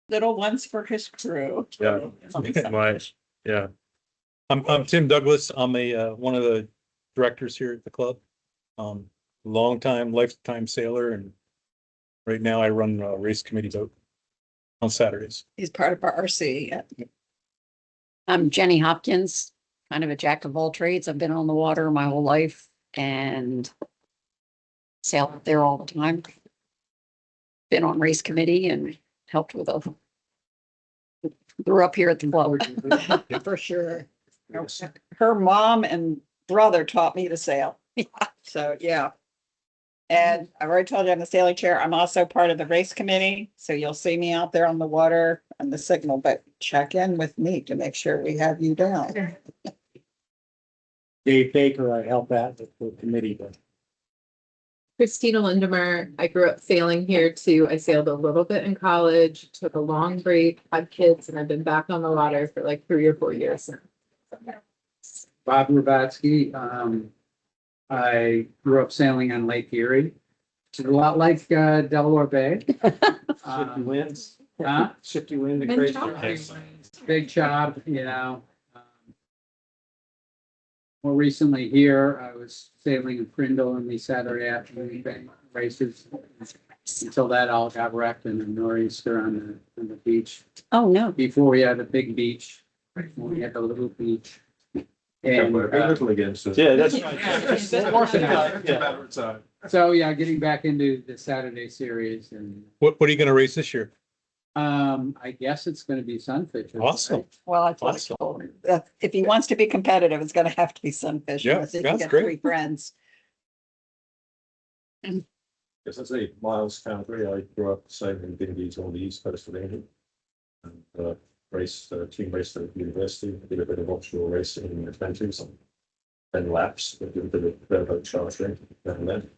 little ones for his crew. Yeah. Yeah. I'm Tim Douglas. I'm one of the directors here at the club. Lifetime sailor, and right now I run a race committee boat on Saturdays. He's part of our RC. Yeah. I'm Jenny Hopkins, kind of a jack of all trades. I've been on the water my whole life and sail out there all the time. Been on race committee and helped with grew up here at the club. For sure. Her mom and brother taught me to sail. Yeah. So, yeah. And I've already told you I'm the sailing chair. I'm also part of the race committee. So you'll see me out there on the water and the signal, but check in with me to make sure we have you down. Dave Baker, I help out with the committee, but Christina Lindemer, I grew up sailing here too. I sailed a little bit in college, took a long break, had kids, and I've been back on the water for like 3 or 4 years now. Bob Rabatsky, I grew up sailing on Lake Erie. It's a lot like Delaware Bay. Shifty winds. Shifty wind, the Big crazy chop. winds, big chop, you know. More recently here, I was sailing in Prindle in the Saturday afternoon races. Until that all got wrecked in a nor'easter on the beach. Oh, no. Before we had a big beach, before we had a little beach. And Little again, so. Yeah, that's Yeah. so, yeah, getting back into the Saturday series and, What are you gonna race this year? I guess it's gonna be Sunfish. Awesome. Well, I told him, if he wants to be competitive, it's gonna have to be sunfish. Yeah, unless he can that's get great. 3 friends. Yes, I say Miles County. I grew up sailing dinghies on the east coast of England. And team raced at university, did a bit of offshore racing in the 20s, and then laps, did a bit of bareboat chartering, and then.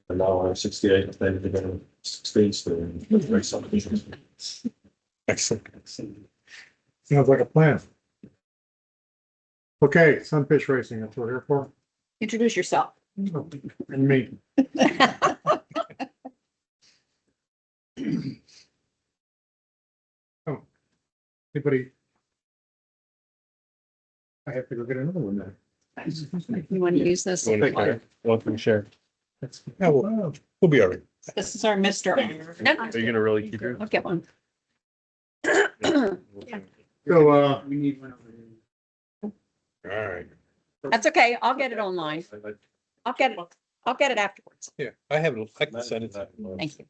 And now I'm 68, and then again 16 still and race on the beaches. Excellent. Sounds like a plan. Okay, sunfish racing, that's what we're here for. Introduce yourself. And me. Oh, anybody? I have to go get another one then. You want to use this? Welcome, share. Yeah, we'll be all right. This is our Mr. No, Are you gonna really keep your? I'll get one. So, We need one over here. All right. That's okay. I'll get it online. I'll get it afterwards. Yeah, I have it. I can send it. Thank you.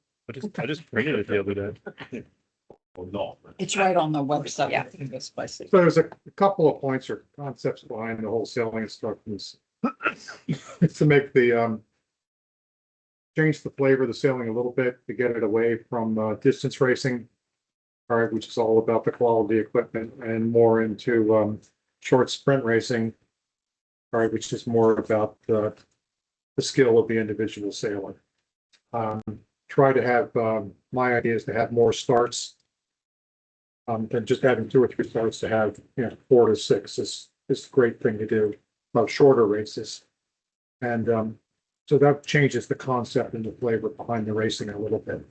I just printed it the other day. Or not. It's right on the website. Yeah. This place. so there's a couple of points or concepts behind the whole sailing instructions. It's to make the, change the flavor of the sailing a little bit to get it away from distance racing. All right, which is all about the quality equipment, and more into short sprint racing. All right, which is more about the skill of the individual sailor. Try to have, my idea is to have more starts than just having 2 or 3 starts, to have, 4 to 6 is a great thing to do, shorter races. And so that changes the concept and the flavor behind the racing a little bit.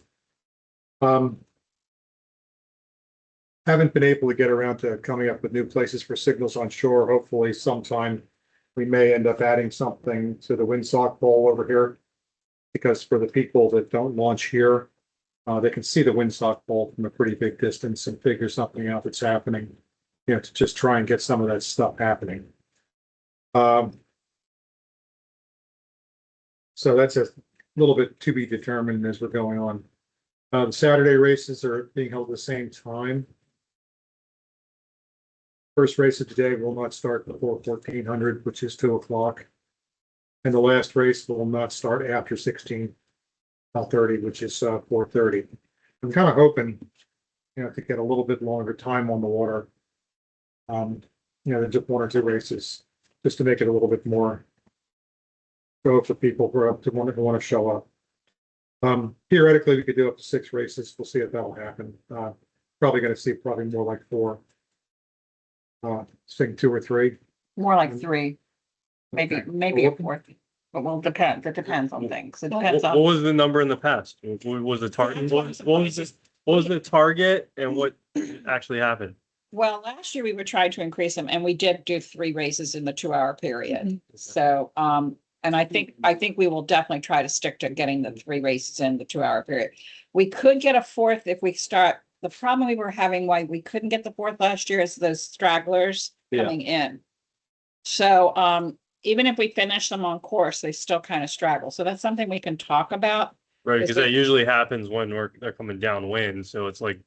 Haven't been able to get around to coming up with new places for signals on shore. Hopefully sometime we may end up adding something to the windsock pole over here. Because for the people that don't launch here, they can see the windsock pole from a pretty big distance and figure something out that's happening, to just try and get some of that stuff happening. So that's a little bit to be determined as we're going on. The Saturday races are being held at the same time. First race of today will not start before 1400, which is 2 o'clock. And the last race will not start after 16:30, which is 4:30. I'm kind of hoping, to get a little bit longer time on the water. Than just 1 or 2 races, just to make it a little bit more go for people who are up to want to show up. Theoretically, we could do up to 6 races. We'll see if that'll happen. Probably going to see more like 4. Saying 2 or 3. More like 3, maybe Okay. a 4th, but will depend. It depends on things. It depends What on. was the number in the past? What was the target? What was this? What was the target and what actually happened? Well, last year we were trying to increase them and we did do 3 races in the 2-hour period. Mm-hmm. So, and I think we will definitely try to stick to getting the 3 races in the 2-hour period. We could get a 4th if we start, the problem we were having why we couldn't get the 4th last year is those stragglers Yeah. coming in. So, even if we finish them on course, they still kind of straggle. So that's something we can talk about. Right, Is because it- that usually happens when they're coming downwind, so it's like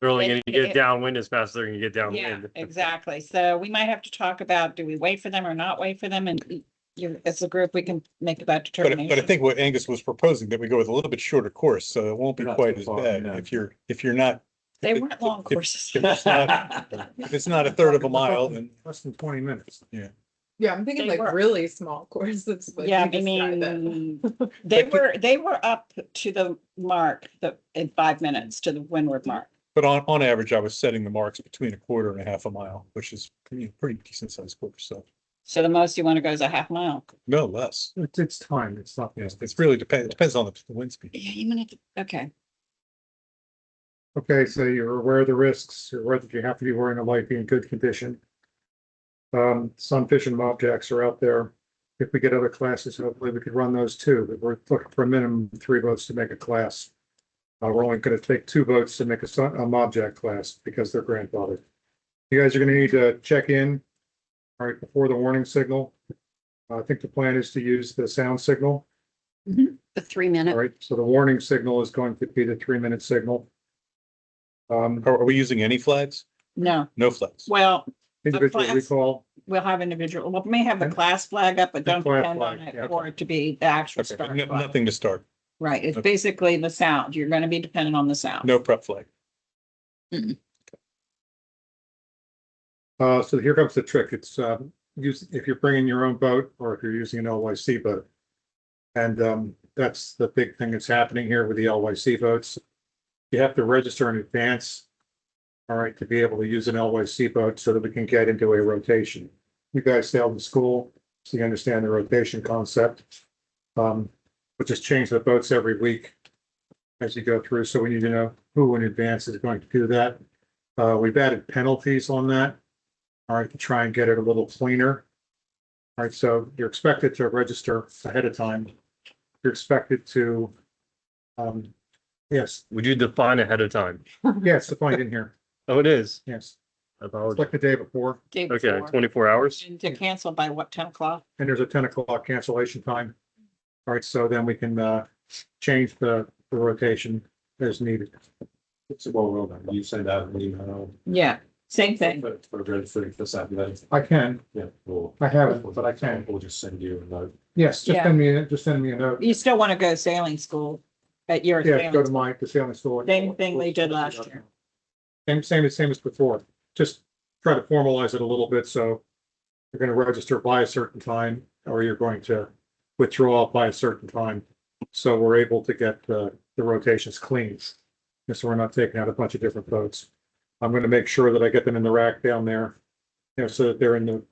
they're only gonna get downwind as fast as they're gonna get Yeah, downwind. exactly. So we might have to talk about, do we wait for them or not wait for them? And you, as a group, we can make that But I determination. think what Angus was proposing, that we go with a little bit shorter course, so it won't be Not quite so as far, bad. no. If you're not, They if it- weren't long if- courses. if it's not a third of a mile, then Less than 20 minutes. Yeah, I'm thinking They like were- really small courses. like Yeah, you I described it. mean, they wwere up to the mark, in 5 minutes to the windward mark. but on average, I was setting the marks between a quarter and a half a mile, which is pretty decent sized course. So So the most you want to go is a half mile. no less. It's time. It's not. Yes, it's really depends on the wind speed. Yeah, you might have to, okay. Okay, so you're aware of the risks, you're aware that you have to be wearing a light, be in good condition. Sunfish and mobjacks are out there. If we get other classes, hopefully we could run those too, but we're looking for a minimum of 3 boats to make a class. We're only gonna take 2 boats to make a mobjack class because they're grandfathered. You guys are gonna need to check in, all right, before the warning signal. I think the plan is to use the sound signal. The 3-minute. All right, so the warning signal is going to be the 3-minute signal. Are we using any flags? No, No flags. well, Individual class- recall, we'll have individual, we may have the class flag up, but The don't class depend on flag, it yeah. for it to be the actual Okay, start. flag. nothing to start. Right, it's Okay. basically the sound. You're gonna be dependent on the sound. No prep flag. so here comes the trick. It's, if you're bringing your own boat or if you're using an LYC boat. And, that's the big thing that's happening here with the LYC boats. You have to register in advance. All right, to be able to use an LYC boat so that we can get into a rotation. You guys sailed in school, so you understand the rotation concept. We just change the boats every week as you go through, so we need to know who in advance is going to do that. We've added penalties on that. All right, to try and get it a little cleaner. All right, so you're expected to register ahead of time. You're expected to, yes, Would you define ahead of time? yes, defined in here, Oh, it is. yes, it's Apologies. like the day before, Day Okay, before. 24 hours? And to cancel by what, 10 o'clock? and there's a 10 o'clock cancellation time. All right, so then we can, change the rotation as needed. It's well, you send out an email. Yeah, same thing. For registering for Saturday, I can, yeah, or. I have it, but I can. Or just send you a note. Yes, just Yeah. send me a note. You still want to go sailing school at your Yeah, go to sailing. the sailing school. Same thing they did last year. Same as before. Just try to formalize it a little bit, so you're gonna register by a certain time, or you're going to withdraw by a certain time. So we're able to get the rotations clean. And so we're not taking out a bunch of different boats. I'm gonna make sure that I get them in the rack down there, so that they're in the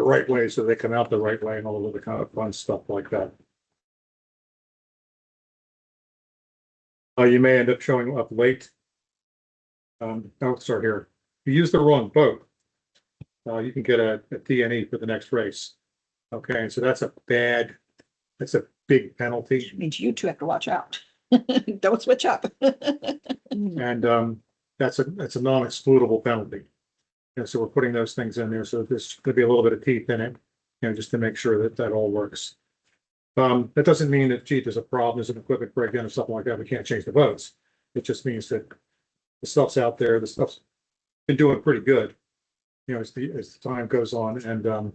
right way, so they come out the right way and all of the kind of fun stuff like that. You may end up showing up late. Oh, sorry here. If you use the wrong boat, you can get a DNE for the next race. Okay, so that's a big penalty. Means you two have to watch out. Don't switch up. And that's a non-excludable penalty. And so we're putting those things in there. So there's going to be a little bit of teeth in it, just to make sure that that all works. That doesn't mean that, gee, there's a problem, there's an equipment breakdown or something like that. We can't change the boats. It just means that the stuff's out there. The stuff's been doing pretty good, as the time goes on. And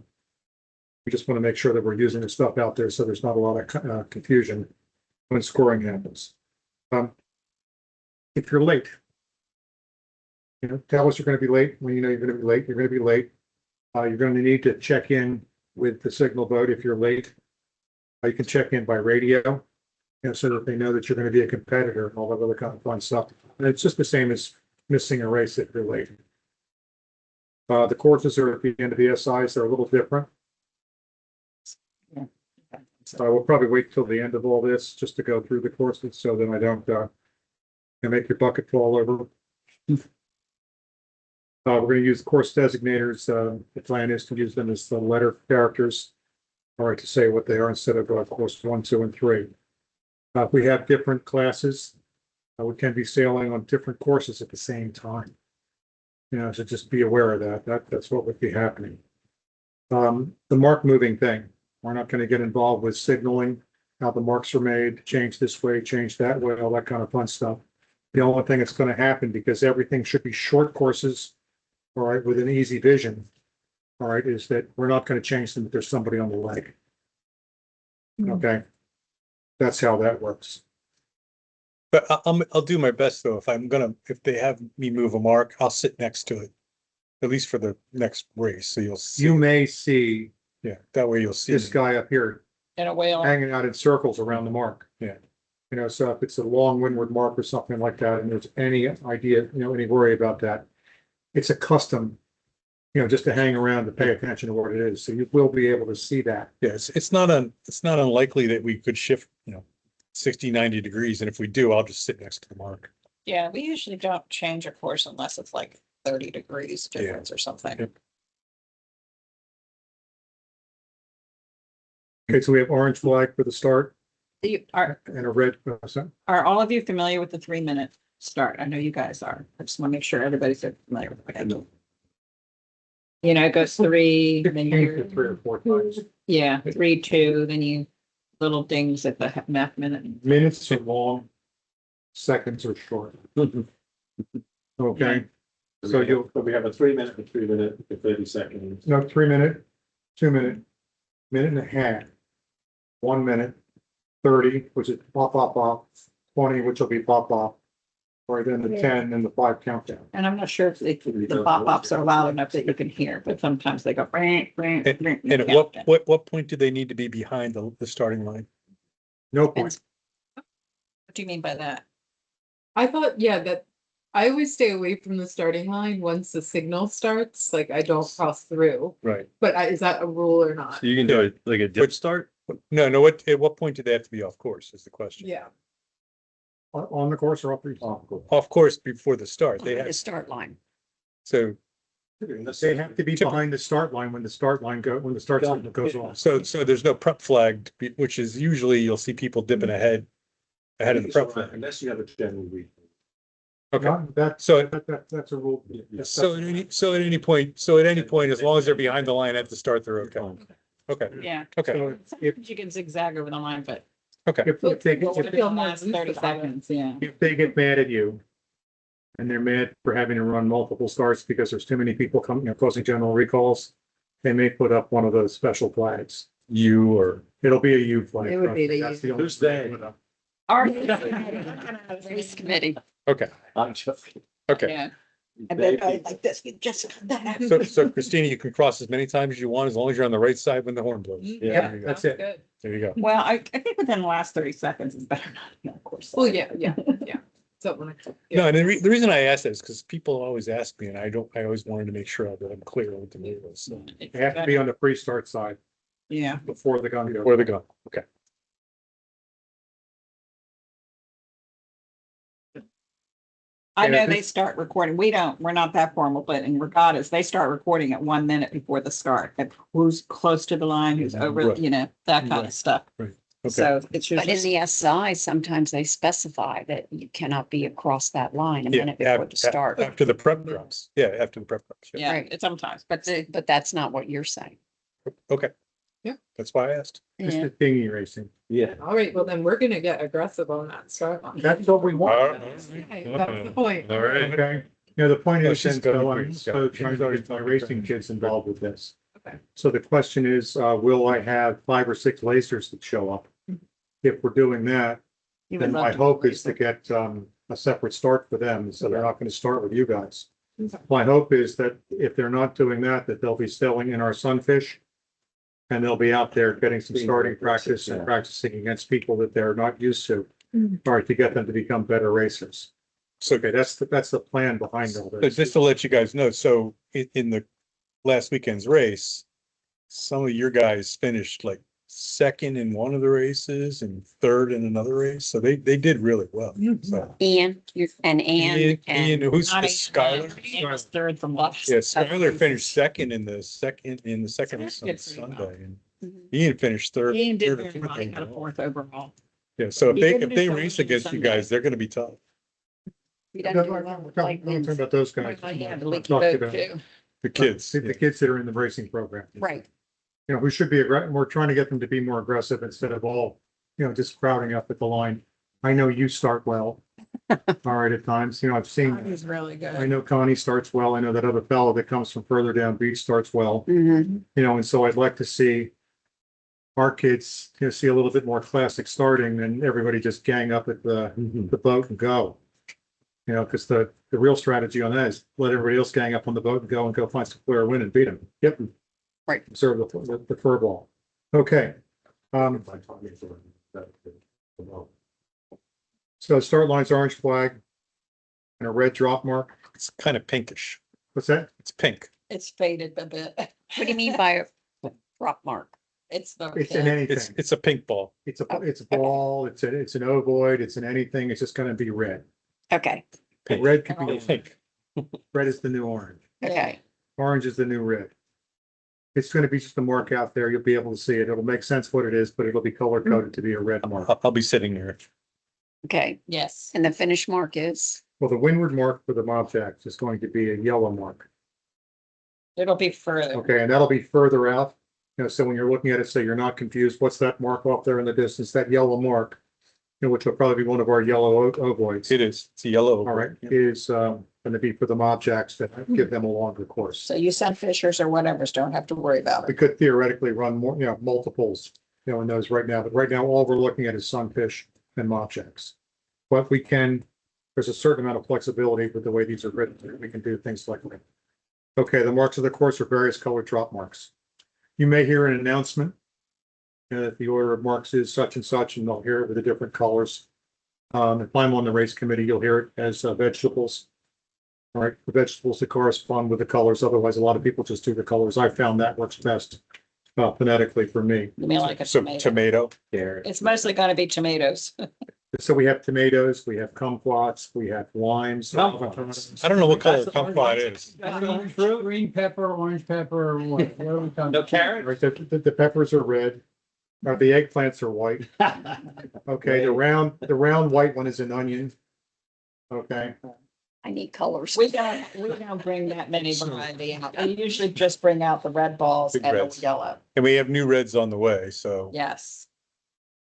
we just want to make sure that we're using the stuff out there so there's not a lot of confusion when scoring happens. If you're late, tell us you're going to be late. When you know you're going to be late, you're going to be late. You're going to need to check in with the signal boat if you're late. You can check in by radio, so that they know that you're going to be a competitor and all that other kind of fun stuff. And it's just the same as missing a race if you're late. The courses are at the end of the SIs. They're a little different. We'll probably wait till the end of all this just to go through the courses, so then I don't and make your bucket fall over. We're gonna use course designators. The plan is to use them as the letter characters. All right, to say what they are instead of course 1, 2, and 3. If we have different classes, we can be sailing on different courses at the same time. You know, so just be aware of that. That's what would be happening. The mark moving thing, we're not gonna get involved with signaling how the marks are made, change this way, change that way, all that kind of fun stuff. The only thing that's gonna happen, because everything should be short courses, all right, with an easy vision, all right, is that we're not gonna change them if there's somebody on the leg. Okay? That's how that works. But I'll do my best though. If they have me move a mark, I'll sit next to it. At least for the next race, so you'll see. You may see Yeah, that way you'll see. this me. guy up here In a whale. hanging out in circles around the mark. Yeah. You know, so if it's a long windward mark or something like that, and there's any idea, you know, any worry about that, it's a custom, you know, just to hang around to pay attention to what it is. So you will be able to see that. Yes, it's not unlikely that we could shift, 60, 90 degrees. And if we do, I'll just sit next to the mark. Yeah, we usually don't change a course unless it's like 30 degrees difference or something. Yep. Okay, so we have orange flag for the start Are and a red. all of you familiar with the 3-minute start? I know you guys are. I just want to make sure everybody's familiar with it. You know, it goes 3, then Change you, it 3 or 4 times. yeah, 3, 2, then you little dings at the half minute. Minutes are long, seconds are short. Okay, so you'll, But we have a 3-minute, a 3-minute, a 30-second. no, 3-minute, 2-minute, minute and a half, 1 minute, 30, which is pop, pop, pop, 20, which will be pop, pop. Or then the 10 and the 5 countdown. And I'm not sure if the pop-ups are loud enough that you can hear, but sometimes they go. Ring, ring, ring, And at what point do they need to be behind the starting line? No point. What do you mean by that? I thought, yeah, that I always stay away from the starting line once the signal starts, like I don't cross through. Right. But is that a rule or not? So you can do it like a dip start? No, at what point do they have to be off course is the question. Yeah. On the course or off the course? Off course before the start. They The have, start line. so, They have to be behind the start line when the start signal goes off. so there's no prep flag, which is usually you'll see people dipping ahead of the prep flag. Unless you have a general week. Okay. That's So, that's a rule. so at any point, as long as they're behind the line at the start, they're okay. Okay, Yeah. okay, So if, Sometimes you can zigzag over the line, but okay. if they, it's if the last 30 seconds, yeah. if they get mad at you and they're mad for having to run multiple starts because there's too many people coming, causing general recalls, they may put up one of those special flags. You or, It'll be a U flag. It would be the That's U. only Who's thing they? they put up. Our. Race committee. okay, I'm joking. okay. Yeah. And then I like this, you just. So Christina, you can cross as many times as you want, as long as you're on the right side when the horn blows. Yeah, that's it. Good. There you go. Well, I think within the last 30 seconds is better not, to be on course. Well, yeah. So when No, and the reason I asked that is because people always ask me, and I always wanted to make sure that I'm clear with the move was, so, They have to be on the pre-start side Yeah. before the gun goes. where they go, okay. I Yeah, know this- they start recording. We're not that formal, but in regattas, they start recording at 1 minute before the start. Of who's close to the line, who's over, Right. that kind Right. of stuff. Okay, So it's But in usually, the SI, sometimes they specify that you cannot be across that line a Yeah, minute before the start. after the prep drops, yeah, after the prep drops, yeah. yeah, Right. it's sometimes, but But that's not what you're saying. Okay. Yeah. That's why I asked. This Yeah. is dinghy racing. Yeah. All right, well then we're gonna get aggressive on that start line. That's what we want. Okay, that's the point. All right. Okay, the point Oh, is, she's then, got so it. I'm also trying to get my racing kids involved with this. Okay. So the question is, will I have 5 or 6 lasers that show up? If we're doing that, you would then love my to hope race is to it. get a separate start for them, so they're not gonna start with you guys. My hope is that if they're not doing that, that they'll be sailing in our sunfish. And they'll be out there getting some starting practice and practicing against people that they're not used to. Mhm. All right, to get them to become better racers. So, Okay, that's the plan behind all but this. just to let you guys know, so in the last weekend's race, some of your guys finished like second in one of the races and third in another race. So they did really well. So Ian, Ann Ian, who's Not this, even- Skylar? Ian was third from last. Yeah, Skylar finished second in the second race on Good for you, Sunday, and Mhm. Ian finished third. Ian did third or very fourth well. He got a overall. fourth overall. Yeah, so He didn't if do they so race well against you Sunday. guys, they're gonna be tough. We No, done do no, well. we're Like talking wins. about those guys. Oh, yeah, the I'm leaky talking boat about too. The kids. The kids that are in the racing program. Right. You know, who should be, we're trying to get them to be more aggressive instead of all, just crowding up at the line. I know you start well. All right, at times, I've seen, He's really I good. know Connie starts well. I know that other fellow that comes from further down beach starts well. Mhm. And so I'd like to see our kids, see a little bit more classic starting and everybody just gang up at the boat and go. Because the real strategy on that is let everybody else gang up on the boat and go find some clear win and beat them. Yep. Right. Serve the fur ball. Okay. So start line's orange flag and a red drop mark. It's kind of pinkish. What's that? It's pink. It's faded a bit. What do you mean by a drop mark? It's the. It's in anything. It's a pink ball. It's a ball. It's an ovoid. It's an anything. It's just going to be red. Okay, Pink. Red could be, Pink. red is the new orange. okay. Orange is the new red. It's going to be just a mark out there. You'll be able to see it. It'll make sense what it is, but it'll be color coded to be a red mark. I'll be sitting there. Okay, Yes. and the finish mark is, Well, the windward mark for the mob jacks is going to be a yellow mark. It'll be further. Okay, and that'll be further out. So when you're looking at it, so you're not confused, what's that mark off there in the distance? That yellow mark, which will probably be one of our yellow ovoids. It is. It's a yellow. All right, is going to be for the mob jacks that give them a longer course. So you sunfishers or whatever's don't have to worry about We it. could theoretically run more, multiples, in those right now, but right now, all we're looking at is sunfish and mob jacks. But we can, there's a certain amount of flexibility with the way these are written. We can do things like that. Okay, the marks of the course are various colored drop marks. You may hear an announcement that the order of marks is such and such, and they'll hear it with the different colors. If I'm on the race committee, you'll hear it as vegetables. All right, the vegetables that correspond with the colors. Otherwise, a lot of people just do the colors. I found that works best phonetically for me. You mean like a So tomato? tomato. It's mostly gonna be tomatoes. So we have tomatoes, we have kumquats, we have limes. Kumquats. I don't know what color That's the kumquat is. Green pepper, orange pepper, or what? What are we talking? No carrot? Right, the peppers are red, or the eggplants are white. Okay, the round white one is an onion. Okay, I need colors. We don't bring that many variety out. We usually just bring out the red balls Big and the reds. yellow. And we have new reds on the way, so Yes.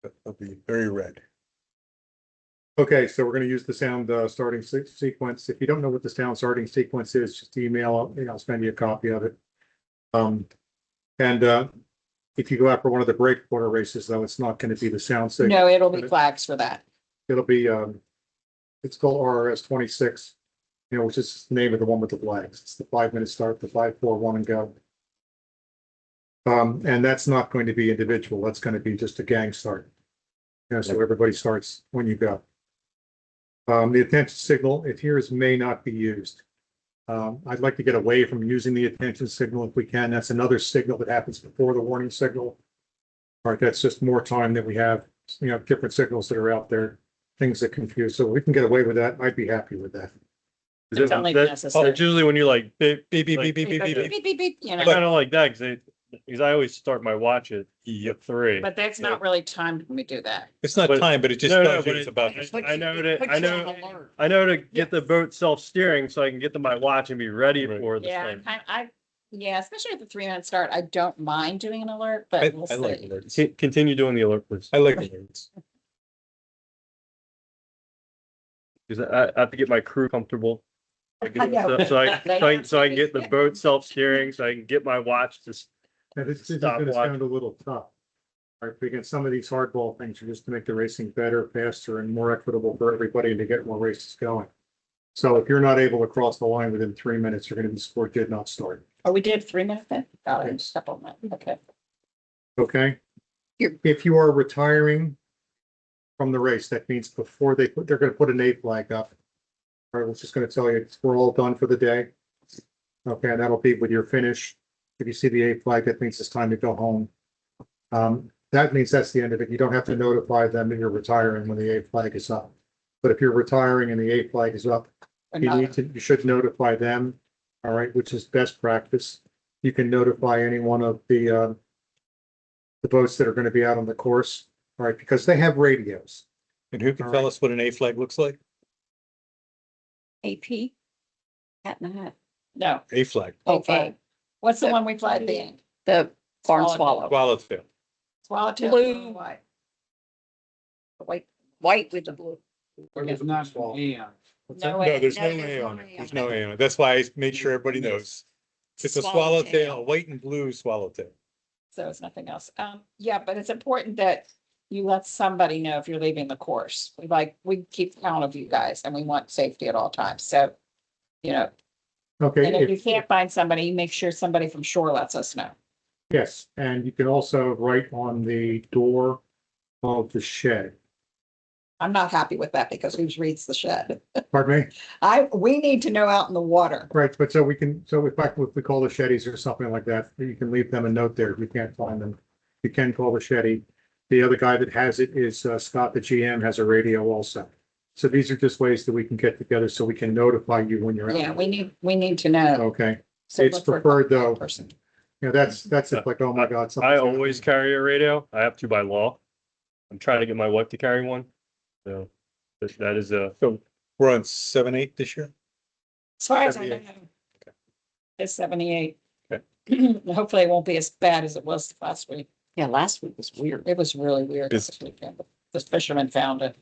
they'll be very red. okay, so we're gonna use the sound starting sequence. If you don't know what the sound starting sequence is, just email, I'll send you a copy of it. And if you go out for one of the breakwater races, though, it's not gonna be the sound signal. No, it'll be flags for that. It'll be, it's called RRS 26, which is the name of the one with the flags. It's the 5-minute start, the 5, 4, 1 and go. And that's not going to be individual. That's going to be just a gang start. So everybody starts when you go. The attention signal adheres may not be used. I'd like to get away from using the attention signal if we can. That's another signal that happens before the warning signal. All right, that's just more time that we have, different signals that are out there, things that confuse. So we can get away with that. I'd be happy with that. It's only That- necessary. It's usually when you like beep, Beep, beep, Like- beep, beep, beep, beep, beep. Beep, beep, beep, you I know, kind of like that because I always start my watch at 3. but that's not really timed when we do that. It's not But- time, but it just No, tells but you it's it- about. I know that, Puts I you know, on alert. I know to get the boat self-steering so I can get to my watch and be ready Right. for the Yeah, thing. yeah, especially at the 3-minute start, I don't mind doing an alert, I but we'll I like see. alerts. Continue doing the alert, please. I like alerts. Because I have to get my crew comfortable. I know. So I can get the boat self-steering, so I can get my watch to. Now, this is Stop gonna watch. sound a little tough. All right, because some of these hardball things are just to make the racing better, faster, and more equitable for everybody and to get more races going. So if you're not able to cross the line within 3 minutes, you're gonna be scored did not start, Oh, we did 3-minute then? Got it, couple of minutes, okay. okay? You're- If you are retiring from the race, that means before they're gonna put an A flag up. All right, we're just gonna tell you, we're all done for the day. Okay, and that'll be with your finish. If you see the A flag, that means it's time to go home. that means that's the end of it. You don't have to notify them that you're retiring when the A flag is up. But if you're retiring and the A flag is up, you should notify them, all right, which is best practice. You can notify any one of the boats that are going to be out on the course, all right, because they have radios. And who can tell us what an A flag looks like? AP? Hat in the hat. No, A flag, Okay, what's the one we fly at the end? the barn Swallow. swallow. swallowtail. Swallowtail. Blue. White. White with the blue. It's not small. Yeah. No, No, there's no there's A no on it. A There's on no A on it. That's why I made sure everybody knows. It's a swallowtail, a white and blue swallowtail. So it's nothing else. Yeah, but it's important that you let somebody know if you're leaving the course. We keep count of you guys and we want safety at all times. So, you know, Okay, and if you can't find somebody, make sure somebody from shore lets us know. yes, and you can also write on the door of the shed. I'm not happy with that because who reads the shed? Pardon me? We need to know out in the water. Right, but so we can, so if we call the Shetties or something like that, you can leave them a note there if you can't find them. You can call the Shetty. The other guy that has it is Scott, the GM, has a radio also. So these are just ways that we can get together so we can notify you when you're out. Yeah, we need to know. Okay, So it's look for a preferred, contact though. person. that's it, like, oh my God. I something's always happening. carry a radio. I have to by law. I'm trying to get my wife to carry one. So that is a, So we're on 7-8 this year? As far as I know. 78. It's 78. Okay. Hopefully it won't be as bad as it was last week. Yeah, last week was weird. It was really weird It's- this weekend. The fishermen found it.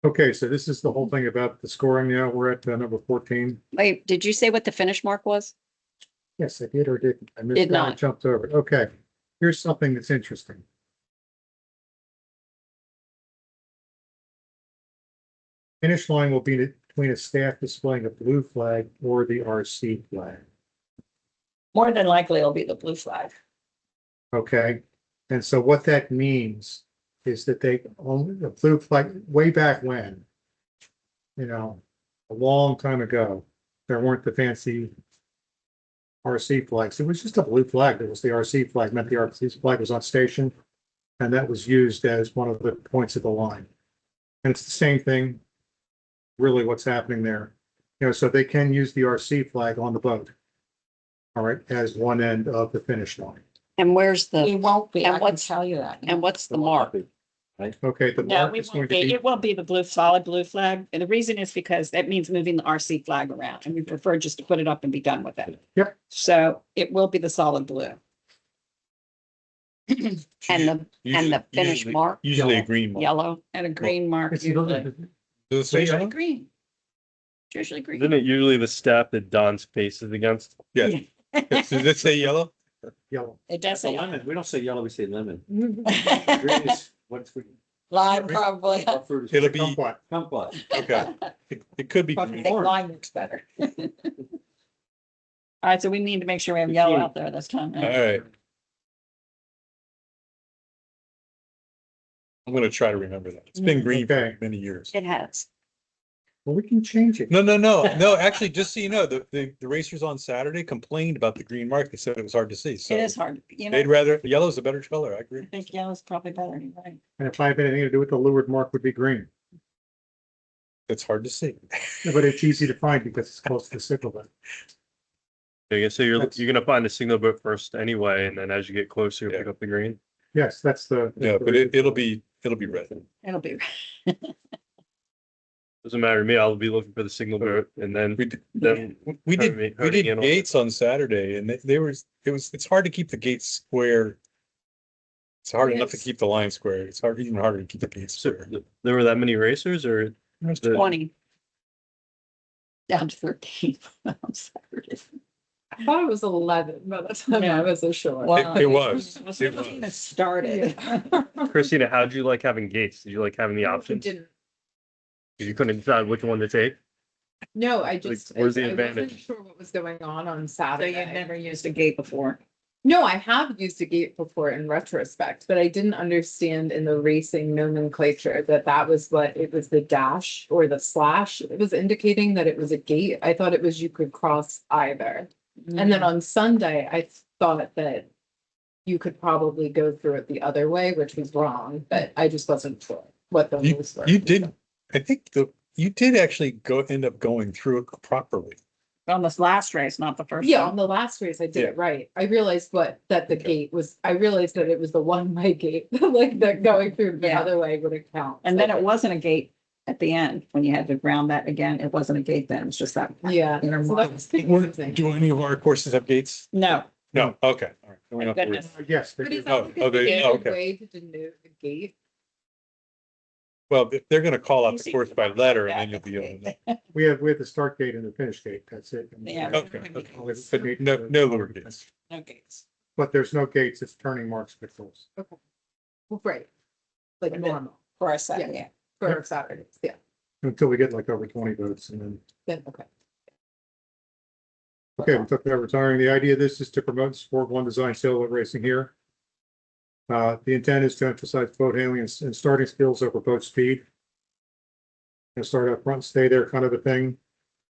Okay, so this is the whole thing about the scoring now. We're at number 14. Wait, did you say what the finish mark was? Yes, I did or didn't. I missed Did that. I not. jumped over it. Okay, here's something that's interesting. Finish line will be between a staff displaying a blue flag or the RC flag. More than likely it'll be the blue flag. Okay, and so what that means is that they only, the blue flag, way back when, you know, a long time ago, there weren't the fancy RC flags. It was just a blue flag. It was the RC flag, meant the RC flag was on station. And that was used as one of the points of the line. And it's the same thing, really what's happening there. You know, so they can use the RC flag on the boat. All right, as one end of the finish line. And where's We the, won't be, and I can what's- tell you that. and what's the mark? Okay, the No, mark we is going won't to be. be, It won't be the blue, solid blue flag. And the reason is because that means moving the RC flag around and we prefer just to put it up and be done with it. Yep. So it will be the solid blue. And the finish mark, Usually a green mark. yellow? And a green mark it's usually. Does it say Usually yellow? green. It's usually green. isn't it usually the staff that Don's face is against? Yeah. Does it say yellow? yellow. It does say. Lemon, we don't say yellow, we say lemon. Green Lime is what's we. probably. what fruit is- It'll be, Kumquat. Kumquat. okay. It could be I green. think lime looks better. All right, so we need to make sure we have yellow out there this time. All right. I'm gonna try to remember that. It's been green Okay. for many years. It has. Well, we can change it. No, actually, just so you know, the racers on Saturday complained about the green mark. They said it was hard to see, so. It is hard, you know, They'd rather, yellow's a better color, I I agree. think yellow's probably better, you're right? And if I have anything to do with the leeward mark would be green. It's hard to see. But it's easy to find because it's close to the signal gun. Okay, so you're That's- gonna find the signal boat first anyway, and then as you get closer, Yeah. pick up the green. Yes, that's the. Yeah, but it'll be red. It'll be. Doesn't matter to me. I'll be looking for the signal boat and then We did, then we did, me- we hurting did in on- gates on Saturday and it's hard to keep the gates square. It's hard enough to Yes. keep the line square. It's hard, even harder to keep the gates so square. there were that many racers, or the- 20. Down to 13 on Saturday. I thought it was 11 by the time I was ashore. Well, It was. It was It when was. it started. Christina, how'd you like having gates? Did you like having the We options? didn't. You couldn't decide which one to take. No, I just, I where's the wasn't advantage? sure what was going on So Saturday. you've never used a gate before. No, I have used a gate before in retrospect, but I didn't understand in the racing nomenclature that that was what it was, the dash or the slash. It was indicating that it was a gate. I thought it was you could cross either. And then on Sunday, I thought that you could probably go through it the other way, which was wrong, but I just wasn't sure what the You, rules were. you did, I think you did actually end up going through it properly. On this last race, not the first Yeah, one. on the last race, I did Yeah. it right. I realized that the Okay. gate was, I realized that it was the one-way gate, like that going through the Yeah. other way wouldn't count. And then it wasn't a gate at the end, when you had to ground that again, it wasn't a gate then, it's just that. Yeah. Inner So wall. that was Weren't- confusing. Do any of our courses have gates? No, No, okay. All right. Then we thank don't have to worry. goodness. Yes, they But do. is that like Oh, a they- standard okay. way to denote a gate? Well, they're gonna call out the course by letter and then you'll be able to. We have the start gate and the finish gate, that's it. Yeah. Okay, but no lure gates. No gates. But there's no gates, it's turning marks pixels. Well, right. Like And then- normal For a second, Yeah. yeah. for Saturdays, yeah, Until we get like over 20 votes and then, then, okay. okay, we took that retiring. The idea of this is to promote and support one design sailboat racing here. The intent is to emphasize boat handling and starting skills over boat speed. And start up front, stay there kind of a thing.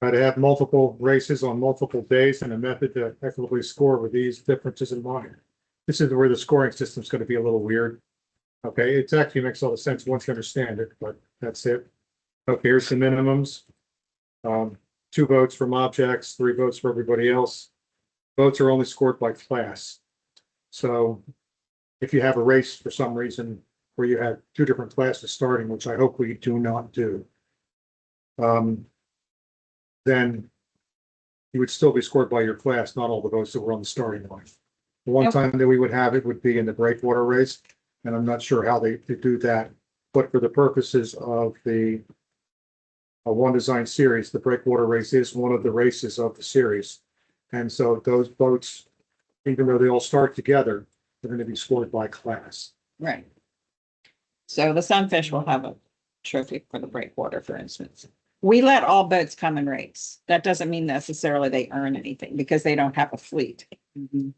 To have multiple races on multiple days and a method to equitably score with these differences in mind. This is where the scoring system is going to be a little weird. Okay, it actually makes all the sense once you understand it, but that's it. Okay, here's the minimums. 2 votes from objects, 3 votes for everybody else. Votes are only scored by class. So if you have a race for some reason where you have 2 different classes starting, which I hope we do not do, then you would still be scored by your class, not all the votes that were on the starting line. The one Yep. time that we would have it would be in the breakwater race, and I'm not sure how they do that. But for the purposes of the one design series, the breakwater race is one of the races of the series. And so those boats, even though they all start together, they're going to be scored by class. Right. So the Sunfish will have a trophy for the breakwater, for instance. We let all boats come and race. That doesn't mean necessarily they earn anything because they don't have a fleet.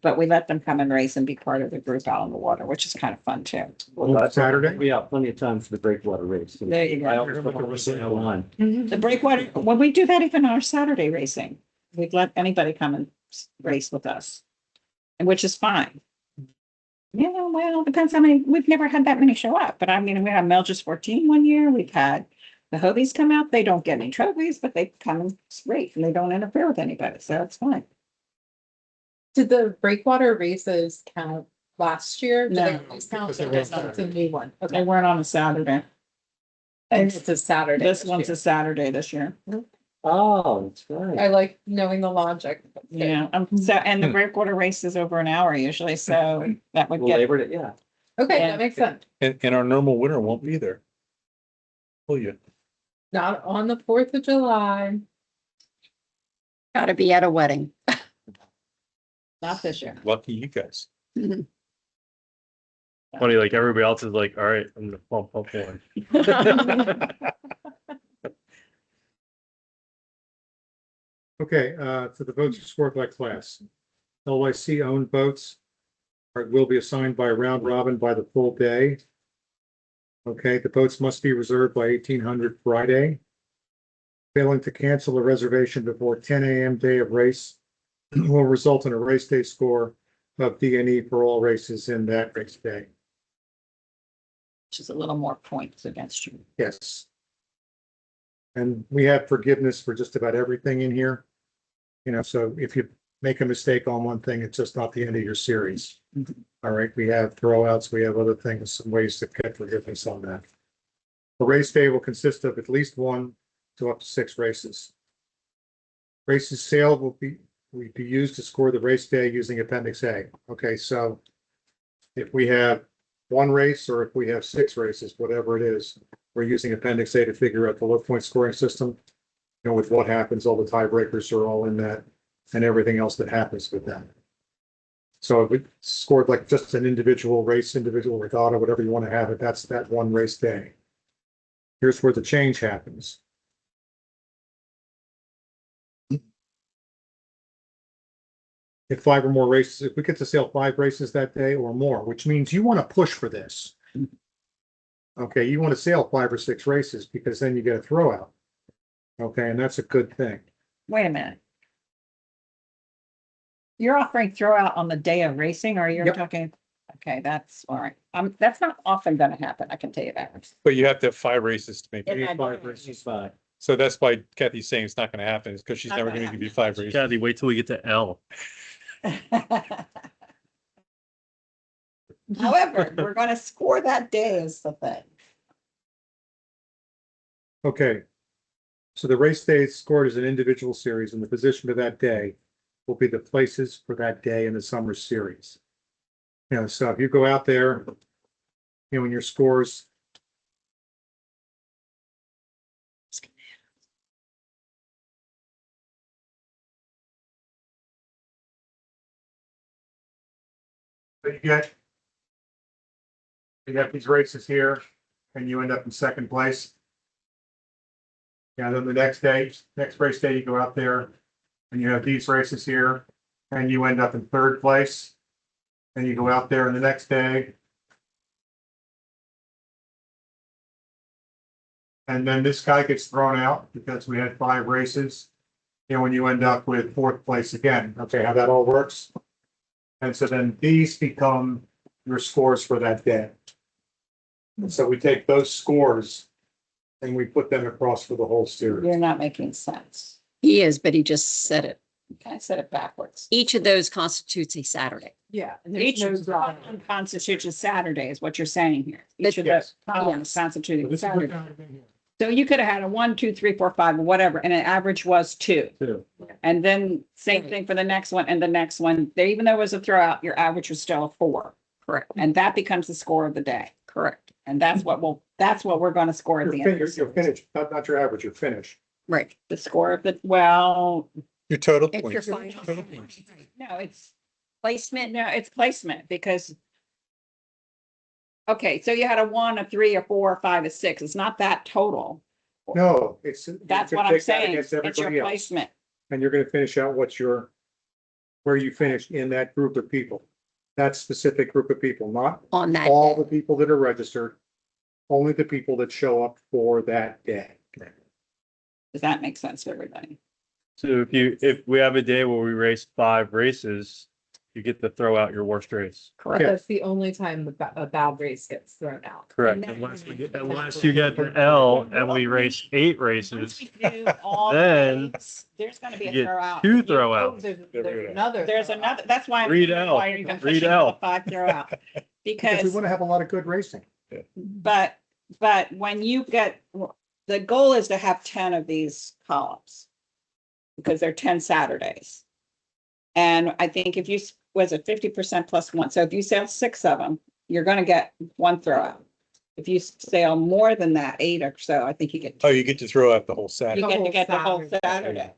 But we let them come and race and be part of the group out on the water, which is kind of fun too. Saturday? We have plenty of time for the breakwater race. There you go. I always put the whistle on. The breakwater, when we do that even on our Saturday racing, we'd let anybody come and race with us. And which is fine. Yeah, well, depends how many, we've never had that many show up, but I mean, we had Melges 14 one year, we've had the Hobies come out, they don't get any trophies, but they come and race and they don't interfere with anybody, so it's fine. Did the breakwater races count last year? Did they No, always count? because they Or were it's a new one. They Okay, weren't on a Saturday. and it's a Saturday. This this one's year. a Saturday this year. Oh, that's right. I like knowing the logic. Yeah, so, and the breakwater race is over an hour usually, so that would Well, get, Labor Day, yeah. Okay, Yeah. that makes sense. And our normal winner won't be there. Will you? Not on the 4th of July. Gotta be at a wedding. not this year. Lucky you guys. Funny, like everybody else is like, all right, I'm gonna pump up one. Okay, so the votes are scored by class. LYC owned boats will be assigned by round robin by the full day. Okay, the boats must be reserved by 1800 Friday. Failing to cancel a reservation before 10 a.m. day of race will result in a race day score of D&E for all races in that race day. Which is a little more points against you. Yes. And we have forgiveness for just about everything in here. You know, so if you make a mistake on one thing, it's just not the end of your series. All right, we have throwouts, we have other things, some ways to get forgiveness on that. The race day will consist of at least 1 to up to 6 races. Races sailed will be used to score the race day using Appendix A. Okay, so if we have 1 race or if we have 6 races, whatever it is, we're using Appendix A to figure out the low point scoring system. You know, with what happens, all the tiebreakers are all in that and everything else that happens with that. So if we scored like just an individual race, individual regatta, whatever you want to have it, that's that 1 race day. Here's where the change happens. If 5 or more races, if we get to sail 5 races that day or more, which means you want to push for this. Okay, you want to sail 5 or 6 races because then you get a throwout. Okay, and that's a good thing. Wait a minute. You're offering throwout on the day of racing, or you're Yep. talking, Okay, that's all right. That's not often gonna happen, I can tell you that. But you have to have 5 races to make Yeah, it. I- 5 versus 5. So that's why Kathy's saying it's not gonna happen, is because she's Not never gonna gonna give you 5 races. Kathy, wait till we get to L. However, we're gonna score that day is the thing. Okay. So the race day is scored as an individual series, and the position of that day will be the places for that day in the summer series. You know, so if you go out there, you know, when your scores. But you have these races here, and you end up in second place. And then the next race day, you go out there and you have these races here and you end up in third place. And you go out there and the next day. And then this guy gets thrown out because we had 5 races. And when you end up with 4th place again, okay, how that all works. And so then these become your scores for that day. And so we take those scores and we put them across for the whole series. You're not making sense. He is, but he just said it. I said it backwards. Each of those constitutes a Saturday. Yeah. And Each there's of no drawing. them constitutes a Saturday is what you're saying here. Each of the Yes. columns So constituting a this is what Saturday. kind of in here. So you could have had a 1, 2, 3, 4, 5, or whatever, and an average was 2. 2. And then same thing for the next one and the next one. There, even though it was a throwout, your average was still a 4. Correct. And that becomes the score of the day. Correct. And that's what we're gonna score at the end. of the You're series. finished, not your average, you're finished. Right. The score of the, well, Your total It's your points. final. no, it's Placement. No, it's placement because. Okay, so you had a 1, a 3, a 4, a 5, a 6. It's not that total. No, it's. That's you what take I'm that saying. against It's your everybody else, placement. and you're gonna finish out where you finished in that group of people. That specific group of people, not On that all day. the people that are registered, only the people that show up for that day. Does that make sense to everybody? So if we have a day where we race 5 races, you get to throw out your worst race. Correct. That's the only time a bad race gets thrown out. Correct. Unless you get to L and we race 8 Once races, we do all Then these, there's gonna be you a get throwout. 2 Oh, throwouts. there's another. There's throwout. another, that's why. Read L. Why you're even Read pushing L. for the 5 throwout. Because we Because, wanna have a lot of good racing. but when you get, the goal is to have 10 of these columns. Because they're 10 Saturdays. And I think if you, was it 50% plus 1? So if you sail 6 of them, you're gonna get 1 throwout. If you sail more than that, 8 or so, I think you get, Oh, you get to throw out the whole you Saturday. get to whole get the whole Saturday. Saturday.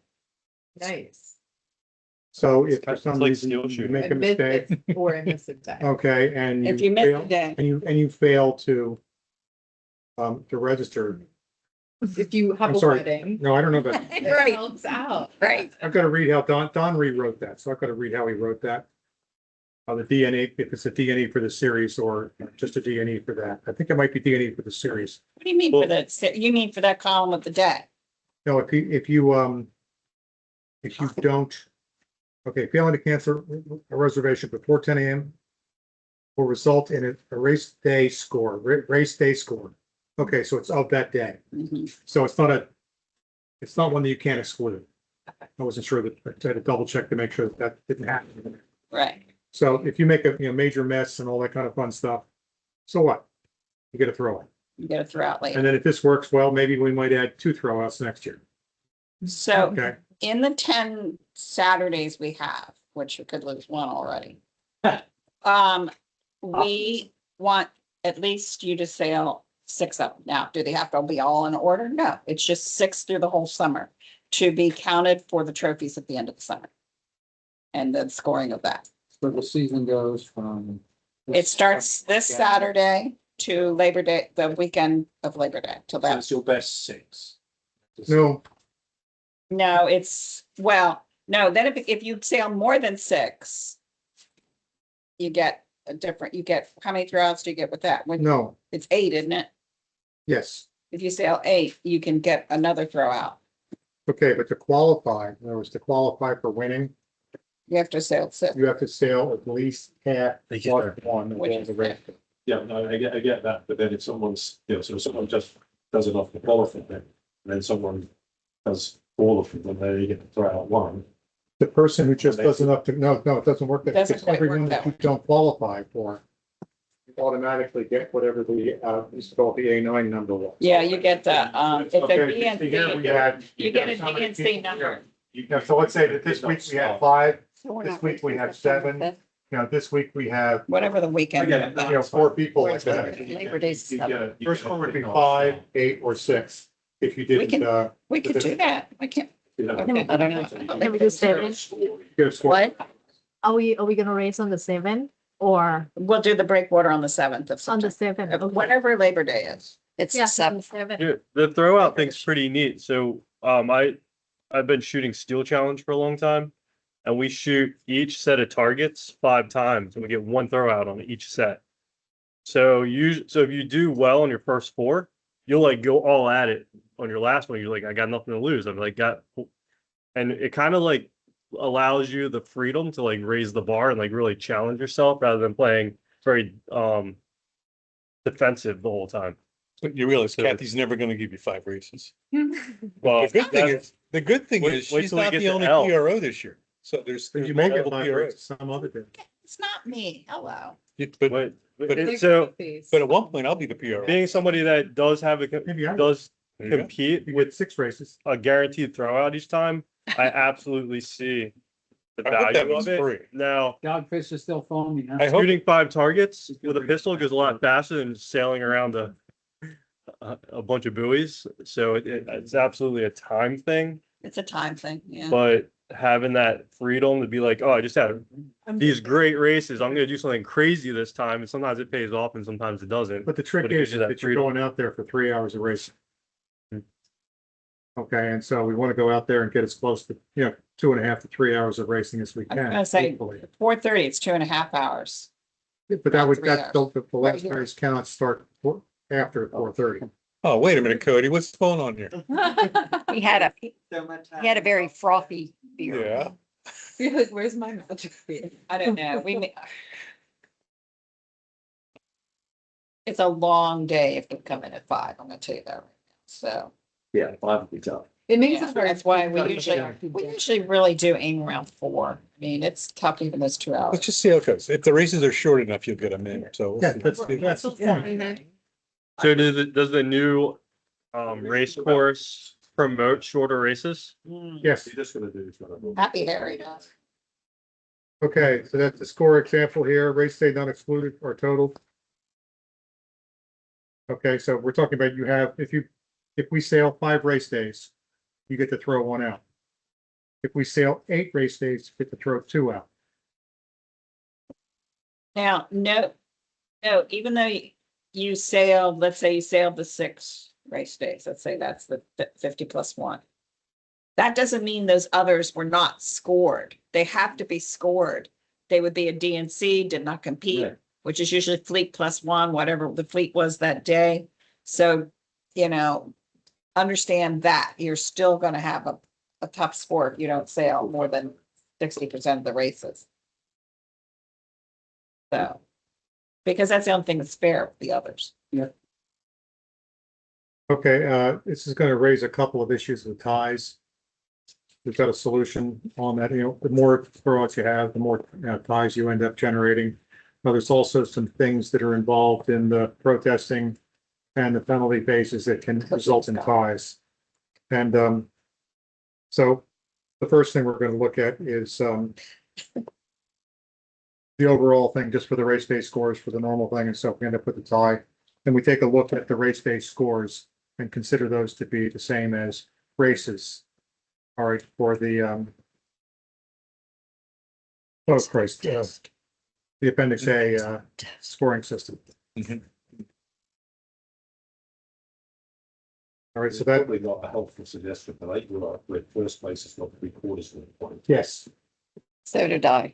Nice. So if for It's some like reason steel you shooting. make a mistake, Or a miss a day. okay, and If you you miss fail, a day, and you fail to register. If you have I'm a sorry. wedding. No, I don't know that. It Right. helps out. Right. I've got to read how Don rewrote that, so I've got to read how he wrote that. The DNA, if it's a DNA for the series or just a DNA for that. I think it might be DNA for the series. what do you mean for that? You mean for that column of the day? No, if you don't, okay, failing to cancel a reservation before 10 a.m. will result in a race day score, race day score. Okay, so it's of that day. Mhm. So it's not one that you can't exclude. I wasn't sure that, I had to double check to make sure that didn't happen. Right. So if you make a, major mess and all that kind of fun stuff, so what? You get a throw in. You get a throwout later. And then if this works well, maybe we might add 2 throwouts next year. So Okay, in the 10 Saturdays we have, which we could lose 1 already. We want at least you to sail 6 of them. Now, do they have to be all in order? No, it's just 6 through the whole summer to be counted for the trophies at the end of the summer. And the scoring of that. So the season goes from. It starts this Saturday to Labor Day, the weekend of Labor Day, till So that. it's your best 6. no, No, no, then if you sail more than 6, you get you get, how many throwouts do you get with that? no, It's 8, isn't it? yes. If you sail 8, you can get another throwout. Okay, but to qualify, in other words, to qualify for winning, You have to sail six. You have to sail at least half They get plus there. one of Which all is the rest. Yeah, no, I get that, but then if someone's, so someone just does enough to qualify, and then someone does all of them, then they get to throw out one. The person who just does enough to, no, it doesn't work. That Doesn't It's quite work everyone that that you way. don't qualify for. You automatically get whatever the, it's called the A9 number was. Yeah, you get the, it's a Okay, here we DNC, had. you get a DNC number. Yeah, so let's say that this week we had 5, So we're this not week we racing have September 7. 5th. This week we have, Whatever the weekend. I get it. 4 people like that. Labor Day's You get a- you First get a one would be quick 5, 8, or 6. If you didn't, can- We could do that. I can't. you know, Okay. I don't know. Can we do 7? get a score. What? Are we gonna race on the 7th or We'll do the breakwater on the 7th of on the September, 7th? whatever Labor Day is. It's Yeah, seven. on the 7th. Yeah, the throwout thing's pretty neat. So, I've been shooting Steel Challenge for a long time. And we shoot each set of targets 5 times and we get 1 throwout on each set. So if you do well on your first 4, you'll like go all at it on your last one. You're like, I got nothing to lose. I'm like, and it kind of like allows you the freedom to like raise the bar and like really challenge yourself rather than playing very defensive the whole time. But you realize So Kathy's never gonna give you 5 races. Well, The good thing Wait- is wait she's till we not get the to only L. PRO this year. So there's You may get multiple 5 PROs. some other day. It's not me. Hello. But but so but at one point I'll be the PRO. being somebody that does have a Maybe I- does There you go. compete You with get 6 races. a guaranteed throwout each time, I absolutely see the I hope that value was of it. free. Now, Dogfish is still foaming, huh? I hope shooting 5 targets with a pistol goes a lot faster than sailing around a bunch of buoys. So it's absolutely a time thing, It's a time thing, yeah. but having that freedom to be like, oh, I just had these great races. I'm gonna do something crazy this time. And sometimes it pays off and sometimes it doesn't. But the trick But it gives is you that that you're freedom. going out there for 3 hours of racing. Hmm. Okay, and so we want to go out there and get as close to, 2.5 to 3 hours of racing as we I was can. gonna say, hopefully. 4:30, it's 2.5 hours. But that would, 3 that, the last here. race cannot start after 4:30. Oh, wait a minute, Cody, what's going on here? He had a very frothy beer. Yeah. You're like, where's my magic beer? I don't know. It's a long day if we come in at 5. I'm gonna tell you that right now. So Yeah, 5 would be tough. It makes yeah, it hard. that's why we to usually really do aim around 4. I mean, it's tough even those 2 hours. Let's just see how it goes. If the races are short enough, you'll get them in. So. Yeah, that's the point. So does the new race course promote shorter races? Yes, You're just gonna do is gonna. Happy Harry does. okay, so that's the score example here, race day not excluded or total. Okay, so we're talking about if we sail 5 race days, you get to throw 1 out. If we sail 8 race days, you get to throw 2 out. Now, no, even though you sailed, let's say you sailed the 6 race days, let's say that's the 50 plus 1. That doesn't mean those others were not scored. They have to be scored. They would be a DNC, did not compete, Right. which is usually fleet plus 1, whatever the fleet was that day. So, understand that you're still gonna have a tough score if you don't sail more than 60% of the races. So, because that's the only thing that's fair with the others. Okay, this is gonna raise a couple of issues with ties. We've got a solution on that, the more throwouts you have, the more ties you end up generating. Now, there's also some things that are involved in the protesting and the penalty phases that can result in ties. And so the first thing we're gonna look at is the overall thing, just for the race day scores for the normal thing, and so if we end up with a tie, then we take a look at the race day scores and consider those to be the same as races. All right, for the oh Christ, the Appendix A scoring system. Mhm. All right, so that, Probably not a helpful suggestion, but 8 with first place is not 3/4 of the point. yes, So did I.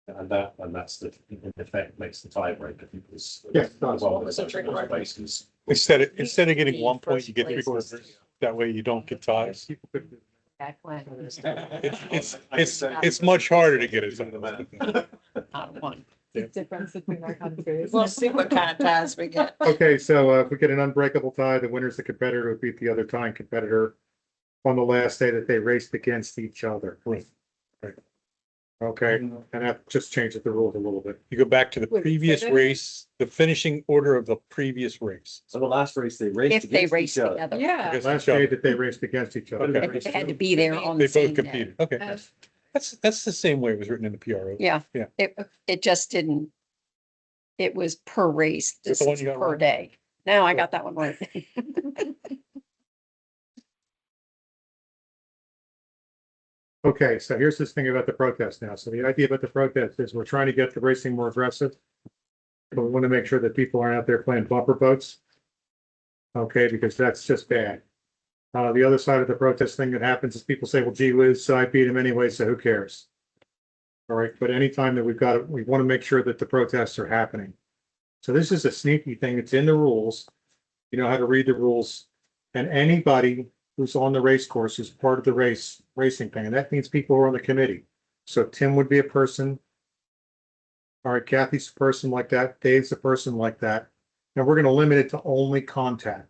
And that's the, in effect, makes the tiebreaker because. Yes. Well, there's those bases. Instead of getting The 1 point, you get first 3/4. That way you don't get ties. Back when. It's much harder to get it. Not one. The difference between our countries. We'll see what kind of ties we get. Okay, so if we get an unbreakable tie, the winner's the competitor who beat the other tying competitor on the last day that they raced against each other. Right. Okay, and that just changes the rules a little bit. You go back to the Wait, previous say that race, the finishing order of the previous race. So the last race they raced. If they against race each other. together. Yeah. Against Last each other. day that they raced against each other. Okay. They had to be there on They the same both day. competed. Okay, Uh, that's the same way it was written in the PRO. Yeah. Yeah. It just didn't. It was per race, that this the one is you got per wrong? day. No, I got that one right. Okay, so here's this thing about the protest now. So the idea about the protest is we're trying to get the racing more aggressive. But we want to make sure that people aren't out there playing bumper boats. Okay, because that's just bad. The other side of the protest thing that happens is people say, well, gee whiz, so I beat him anyway, so who cares? All right, but anytime that we want to make sure that the protests are happening. So this is a sneaky thing. It's in the rules. You know how to read the rules. And anybody who's on the race course is part of the racing thing. And that means people who are on the committee. So Tim would be a person. All right, Kathy's a person like that. Dave's a person like that. Now we're going to limit it to only contact.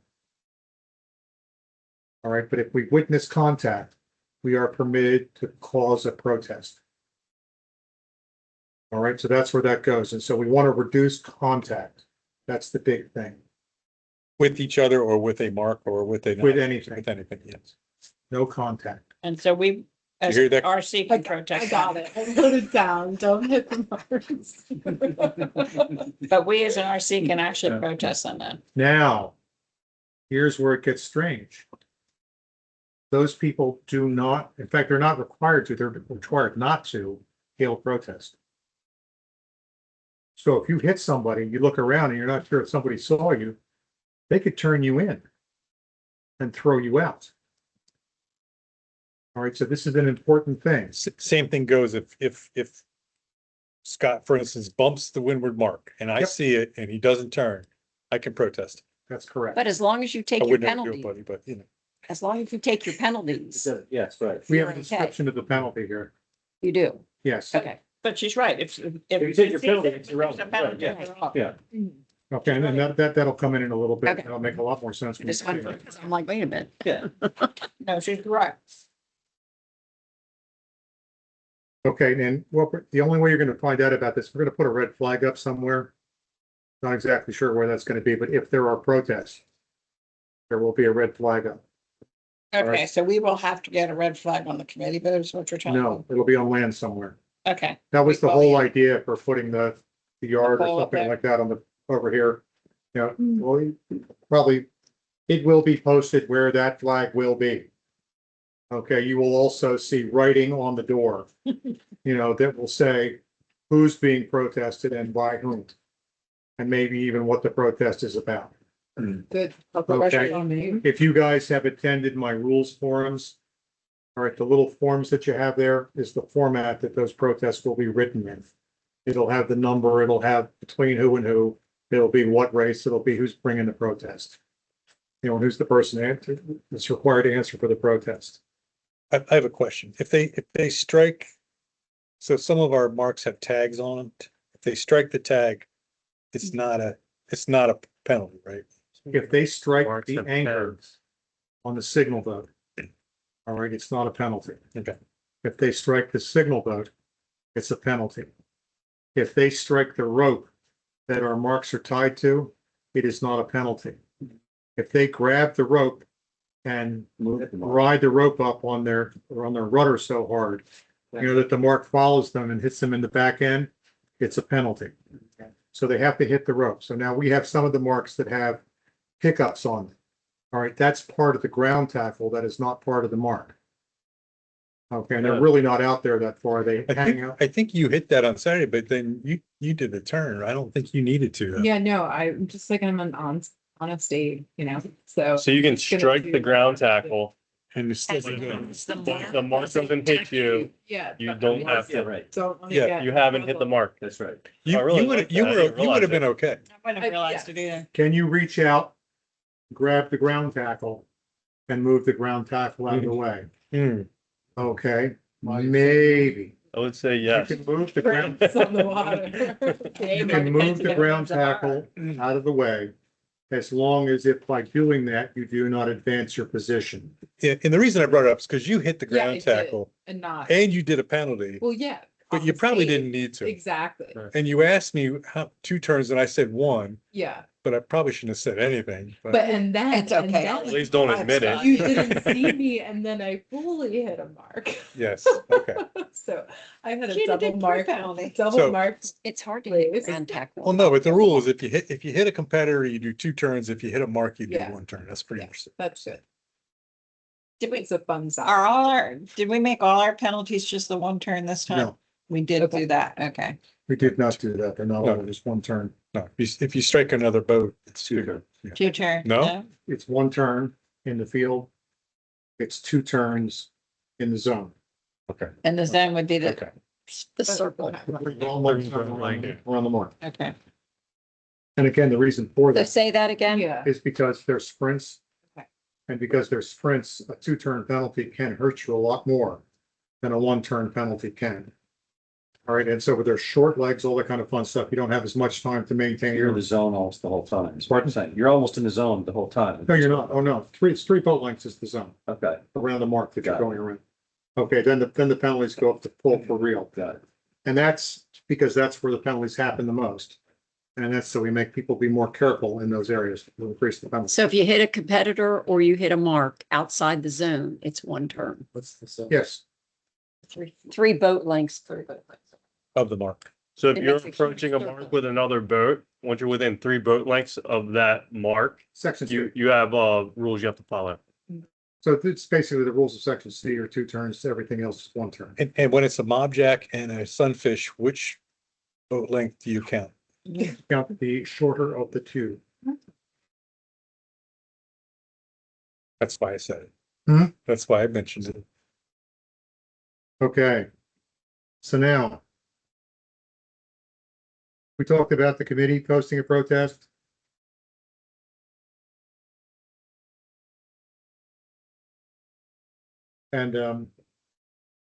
All right, but if we witness contact, we are permitted to cause a protest. All right, so that's where that goes. And so we want to reduce contact. That's the big thing. With each other or with a mark or with a. With anything. With anything, yes. No contact. And so we, as You hear that? RC can protest. I got it. I wrote it down. Don't hit the marks. But we as an RC can actually protest on that. Now, here's where it gets strange. Those people do not, in fact, they're not required to, they're required not to hail protest. So if you hit somebody, you look around and you're not sure if somebody saw you, they could turn you in and throw you out. All right, so this is an important thing. Same thing goes if Scott, for instance, bumps the windward mark and I Yep. see it and he doesn't turn, I can protest. That's correct. But as long as you take I your would never do penalty, it, buddy, but you know. as long as you take your penalties, Yes, right. We have a you're okay. description of the penalty here. you do. Yes. Okay. But she's right. If you take your penalty, it's irrelevant. penalty, Right, it's off. Yeah. Okay, and then that'll come in a little bit. Okay. That'll make a lot more sense. when you This one, see it. because I'm like, wait a minute. Yeah. No, she's correct. Okay, and well, the only way you're going to find out about this, we're going to put a red flag up somewhere. Not exactly sure where that's going to be, but if there are protests, there will be a red flag up. Okay, right. so we will have to get a red flag on the committee, but is what you're telling me. No, it'll be on land somewhere. Okay, That was the Oh, whole yeah. idea for putting the yard pole or up something there. like that on the, over here. Yeah, well, probably, it will be posted where that flag will be. Okay, you will also see writing on the door, that will say who's being protested and by whom. And maybe even what the protest is about. Good. Okay. On me. If you guys have attended my rules forums, all right, the little forms that you have there is the format that those protests will be written in. It'll have the number, it'll have between who and who, it'll be what race, it'll be who's bringing the protest. And who's the person that's required to answer for the protest. I have a question. If they strike, so some of our marks have tags on them. If they strike the tag, it's not a penalty, right? If they strike Marks the have anchor tags. on the signal boat, all right, it's not a penalty. Okay. If they strike the signal boat, it's a penalty. If they strike the rope that our marks are tied to, it is not a penalty. If they grab the rope and ride the rope up on their rudder so hard, that the mark follows them and hits them in the back end, it's a penalty. So they have to hit the rope. So now we have some of the marks that have pickups on them. All right, that's part of the ground tackle. That is not part of the mark. Okay, and they're really not out there that far. They hang out. I think you hit that on Saturday, but then you did the turn. I don't think you needed to. Yeah, no, I'm just like I'm on a state, so. So you can Just gonna strike do the ground that. tackle. And it's still As long good. as the The mark doesn't hit you. Yeah. You but don't I have Yeah, to. right. Don't wanna Yeah, get You haven't hit the muzzled. mark. That's right. You I really would like you that. I would didn't you would have realize been it. okay. I wouldn't have realized it either. Can you reach out, grab the ground tackle and move the ground tackle out of the way? Okay, maybe. I would say You yes. can move the ground. Friends on the water. You can move the ground tackle out of the way, as long as if by doing that, you do not advance your position. And the reason I brought it up is because you hit the Yeah, I ground did. tackle And not, and you did a penalty, well, yeah. but you off the probably stage. didn't need to. Exactly, And you asked me how, 2 turns and I said 1, yeah, but I probably shouldn't have said anything, but but and then. It's okay. and then Please don't admit it. You didn't see me and then I fully hit a mark. yes, okay. So I had She a double did three mark, penalty. double So- marked. It's hard to hit Please. ground tackle. Well, no, but the rule is if you hit a competitor, you do 2 turns. If you hit a mark, you do Yeah. 1 turn. That's pretty Yeah. much it. That's good. Did we, It's a fun side. are all our, did we make all our penalties just the one turn this time? No, We did Okay. do that, okay. we did not do that. They're not No. all just one turn. No, if you strike another boat, it's 2 turns. Yeah. Two turn. No? It's one turn in the field. It's 2 turns in the zone. Okay, And the zone would be the, okay. The circle. Around the mark. okay. And again, the reason for So that say that again? Yeah, is because there's sprints. Okay. And because there's sprints, a 2-turn penalty can hurt you a lot more than a 1-turn penalty can. All right, and so with their short legs, all that kind of fun stuff, you don't have as much time to maintain You're in your. the zone almost the whole time. is what Pardon? I'm saying. You're almost in the zone the whole time. No, you're not. Oh, no. It's 3 boat lengths is the zone Okay, around the mark that you're Got it. going around. Okay, then the penalties go up to full for real. got it. And that's because that's where the penalties happen the most. And that's so we make people be more careful in those areas to increase the penalty. So if you hit a competitor or you hit a mark outside the zone, it's 1 turn. What's the zone? Yes, 3 boat lengths. Of the mark. So if It you're makes a huge approaching a circle. mark with another boat, once you're within 3 boat lengths of that mark, section you, C. you have, rules you have to follow. So it's basically the rules of section C are 2 turns, everything else is 1 turn. And when it's a mobjack and a sunfish, which boat length do you count? Count the shorter of the 2. That's why I said it. Hmm? That's why I mentioned it. Okay. So now. We talked about the committee posting a protest. And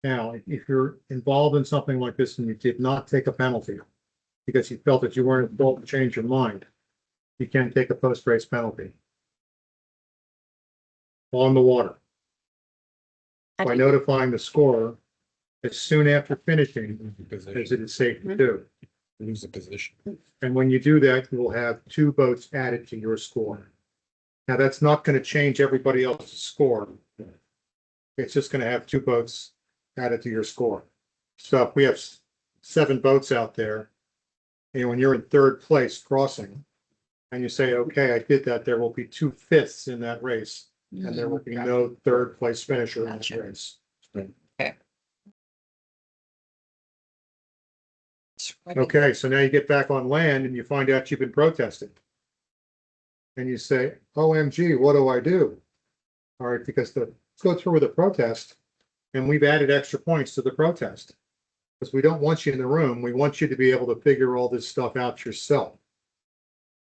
now, if you're involved in something like this and you did not take a penalty because you felt that you weren't involved to change your mind, you can take a post-race penalty. On the water. How By do you- notifying the scorer as soon after finishing Lose the as position. it is safe to do. Lose the position. And when you do that, you will have 2 boats added to your score. Now, that's not going to change everybody else's score. It's just going to have 2 boats added to your score. So if we have 7 boats out there, and when you're in 3rd place crossing, and you say, okay, I did that, there will be 2 fifths in that race, and there will be no 3rd place finisher in that Gotcha. race. Okay, so now you get back on land and you find out you've been protested. And you say, OMG, what do I do? All right, because let's go through with a protest and we've added extra points to the protest. Because we don't want you in the room. We want you to be able to figure all this stuff out yourself.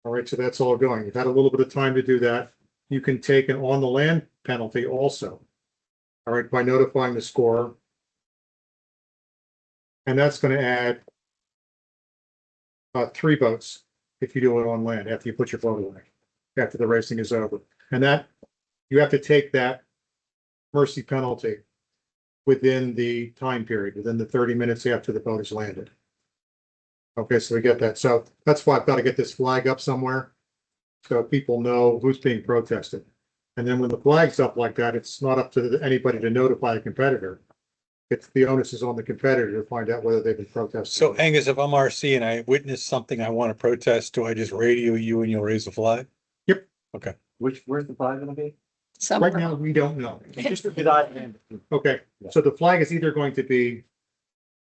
All right, so that's all going. You've had a little bit of time to do that. You can take an on the land penalty also. All right, by notifying the scorer. And that's going to add 3 boats if you do it on land after you put your boat away, after the racing is over. And that, you have to take that mercy penalty within the time period, within the 30 minutes after the boat is landed. Okay, so we get that. So that's why I've got to get this flag up somewhere so people know who's being protested. And then when the flag's up like that, it's not up to anybody to notify a competitor. It's the onus is on the competitor to find out whether they've been protested. So Angus, if I'm RC and I witness something I want to protest, do I just radio you and you'll raise the flag? Yep. Okay. Where's the flag gonna be? Right Somewhere. now, we don't know. Just a good idea. Okay, so the flag is either going to be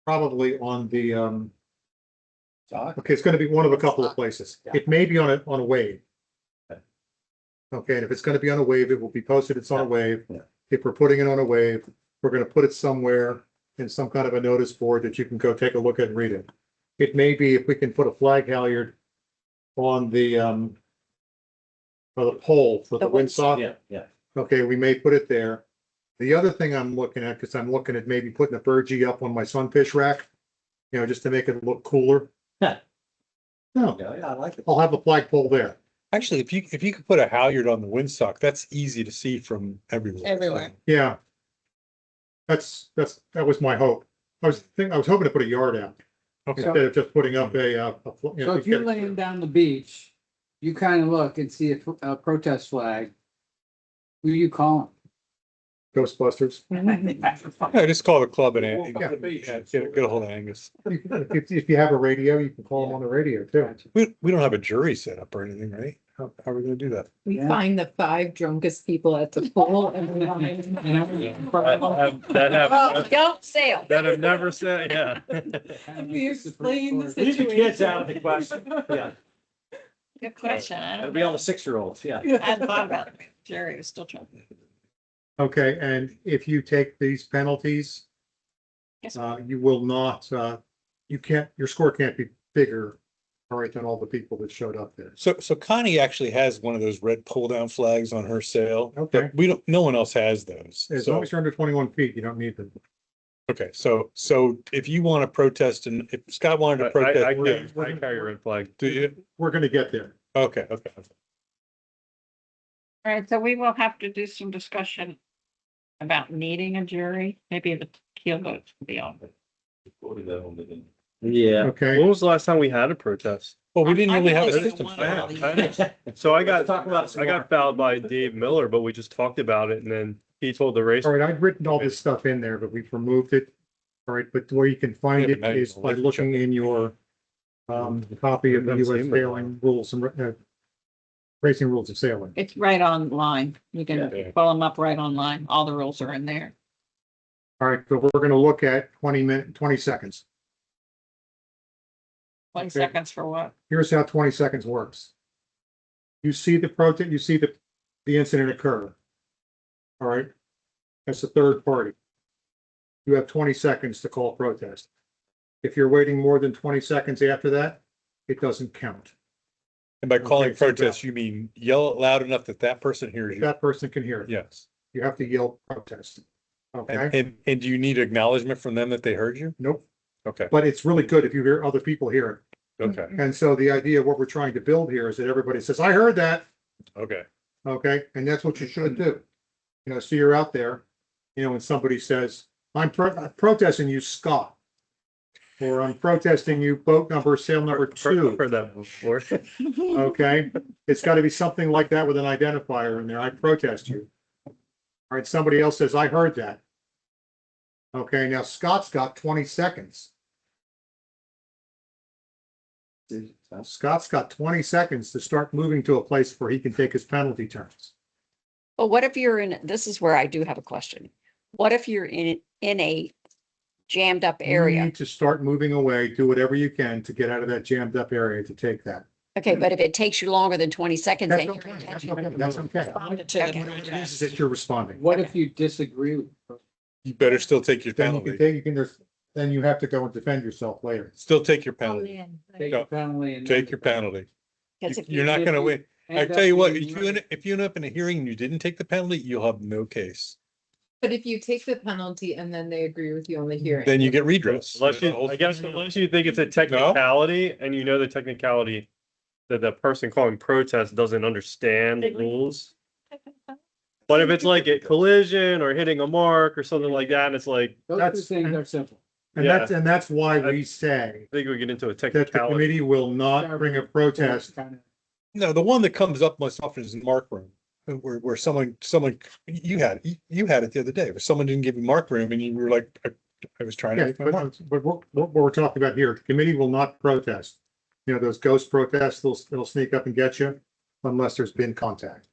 probably on the, okay, it's gonna be one of a couple of places. It may be on a wave. Okay. Okay, and if it's gonna be on a wave, it will be posted, it's on a wave. Yeah. If we're putting it on a wave, we're gonna put it somewhere in some kind of a notice board that you can go take a look at and read it. It may be if we can put a flag halyard on the pole for the windsock. Yeah. Okay, we may put it there. The other thing I'm looking at, because I'm looking at maybe putting a Burgee up on my sunfish rack, just to make it look cooler. Yeah. No, Yeah, I like it. I'll have a flagpole there. Actually, if you could put a halyard on the windsock, that's easy to see from everywhere. Everywhere. Yeah. That was my hope. I was hoping to put a yard out Okay. instead of just putting up a. So if you're laying down the beach, you kind of look and see a protest flag. Who you calling? Ghostbusters. Yeah, just call the club and get a hold of Angus. If you have a radio, you can call them on the radio too. We don't have a jury set up or anything, right? How are we gonna do that? We Yeah. find the 5 drunkest people at the pool and we Don't sail. That have never said, yeah. We explain the Leave the kids out of the question. Yeah, Good question. I it'll don't be all know. the 6-year-olds, yeah. I hadn't thought about it. Jerry was still trying. Okay, and if you take these penalties, Yes. you will not, your score can't be bigger, all right, than all the people that showed up there. So Connie actually has one of those red pull down flags on her sail. Okay. But no one else has those. As So, long as you're under 21 feet, you don't need them. okay, so if you want to protest and if Scott wanted to I protest, carry a red flag. do you? We're gonna get there. Okay. All right, so we will have to do some discussion about needing a jury, maybe the keel boats will be on. Yeah. Okay, When was the last time we had a protest? Well, we didn't I really have a think system. one for of that. the- So I got, Talk about it some I got fouled by Dave Miller, but we just talked about it and then he told the race. all right, I've written all this stuff in there, but we've removed it. All right, but where you can find Yeah, it but now you is don't by like to looking in your copy of the Haven't US seen it. sailing rules and racing rules of sailing. It's right online. You can Yeah. pull them up right online. All the rules are in there. All right, so we're gonna look at 20 seconds. 20 Okay. seconds for what? Here's how 20 seconds works. You see the protest, you see the incident occur. All right, that's the third party. You have 20 seconds to call protest. If you're waiting more than 20 seconds after that, it doesn't count. And by calling Okay, so protest, you mean yell it loud enough that that person hears you? That person can hear it. Yes. You have to yell protest. Okay, And do you need acknowledgement from them that they heard you? nope, Okay, but it's really good if you hear other people hear it. okay, And so the idea of what we're trying to build here is that everybody says, I heard that. okay. Okay, and that's what you should do. So you're out there, when somebody says, I'm protesting you, Scott. Or I'm protesting you, boat number, sail number I've 2. heard that before. Okay, it's got to be something like that with an identifier in there. I protest you. All right, somebody else says, I heard that. Okay, now Scott's got 20 seconds. Scott's got 20 seconds to start moving to a place where he can take his penalty turns. But what if you're in, this is where I do have a question. What if you're in a jammed up You area? need to start moving away, do whatever you can to get out of that jammed up area to take that. Okay, but if it takes you longer than 20 seconds, That's then okay, you're that's okay, that's okay. Responded to the Okay. What it is protest. that you're responding. What if you disagree? You better still take your Then you can penalty. take, then you have to go and defend yourself later. Still take your penalty. Take your penalty and. Take your penalty. because if You're you, not gonna win. I End tell up you what, being if you end up in a hearing and you didn't take the penalty, you'll have no case. But if you take the penalty and then they agree with you on the hearing. Then you get redress. Unless you, I guess unless you think it's a technicality and you know the technicality that the person calling protest doesn't understand the rules. But if it's like a collision or hitting a mark or something like that, and it's like, Those two That's- things are simple. And that's why we say I think we get into a that the technicality. committee will not bring a protest. No, the one that comes up most often is in mark room, where someone, you had it the other day, where someone didn't give you mark room and you were like, I was trying Okay, to. make my mark. but what we're talking about here, the committee will not protest. Those ghost protests, they'll sneak up and get you unless there's been contact.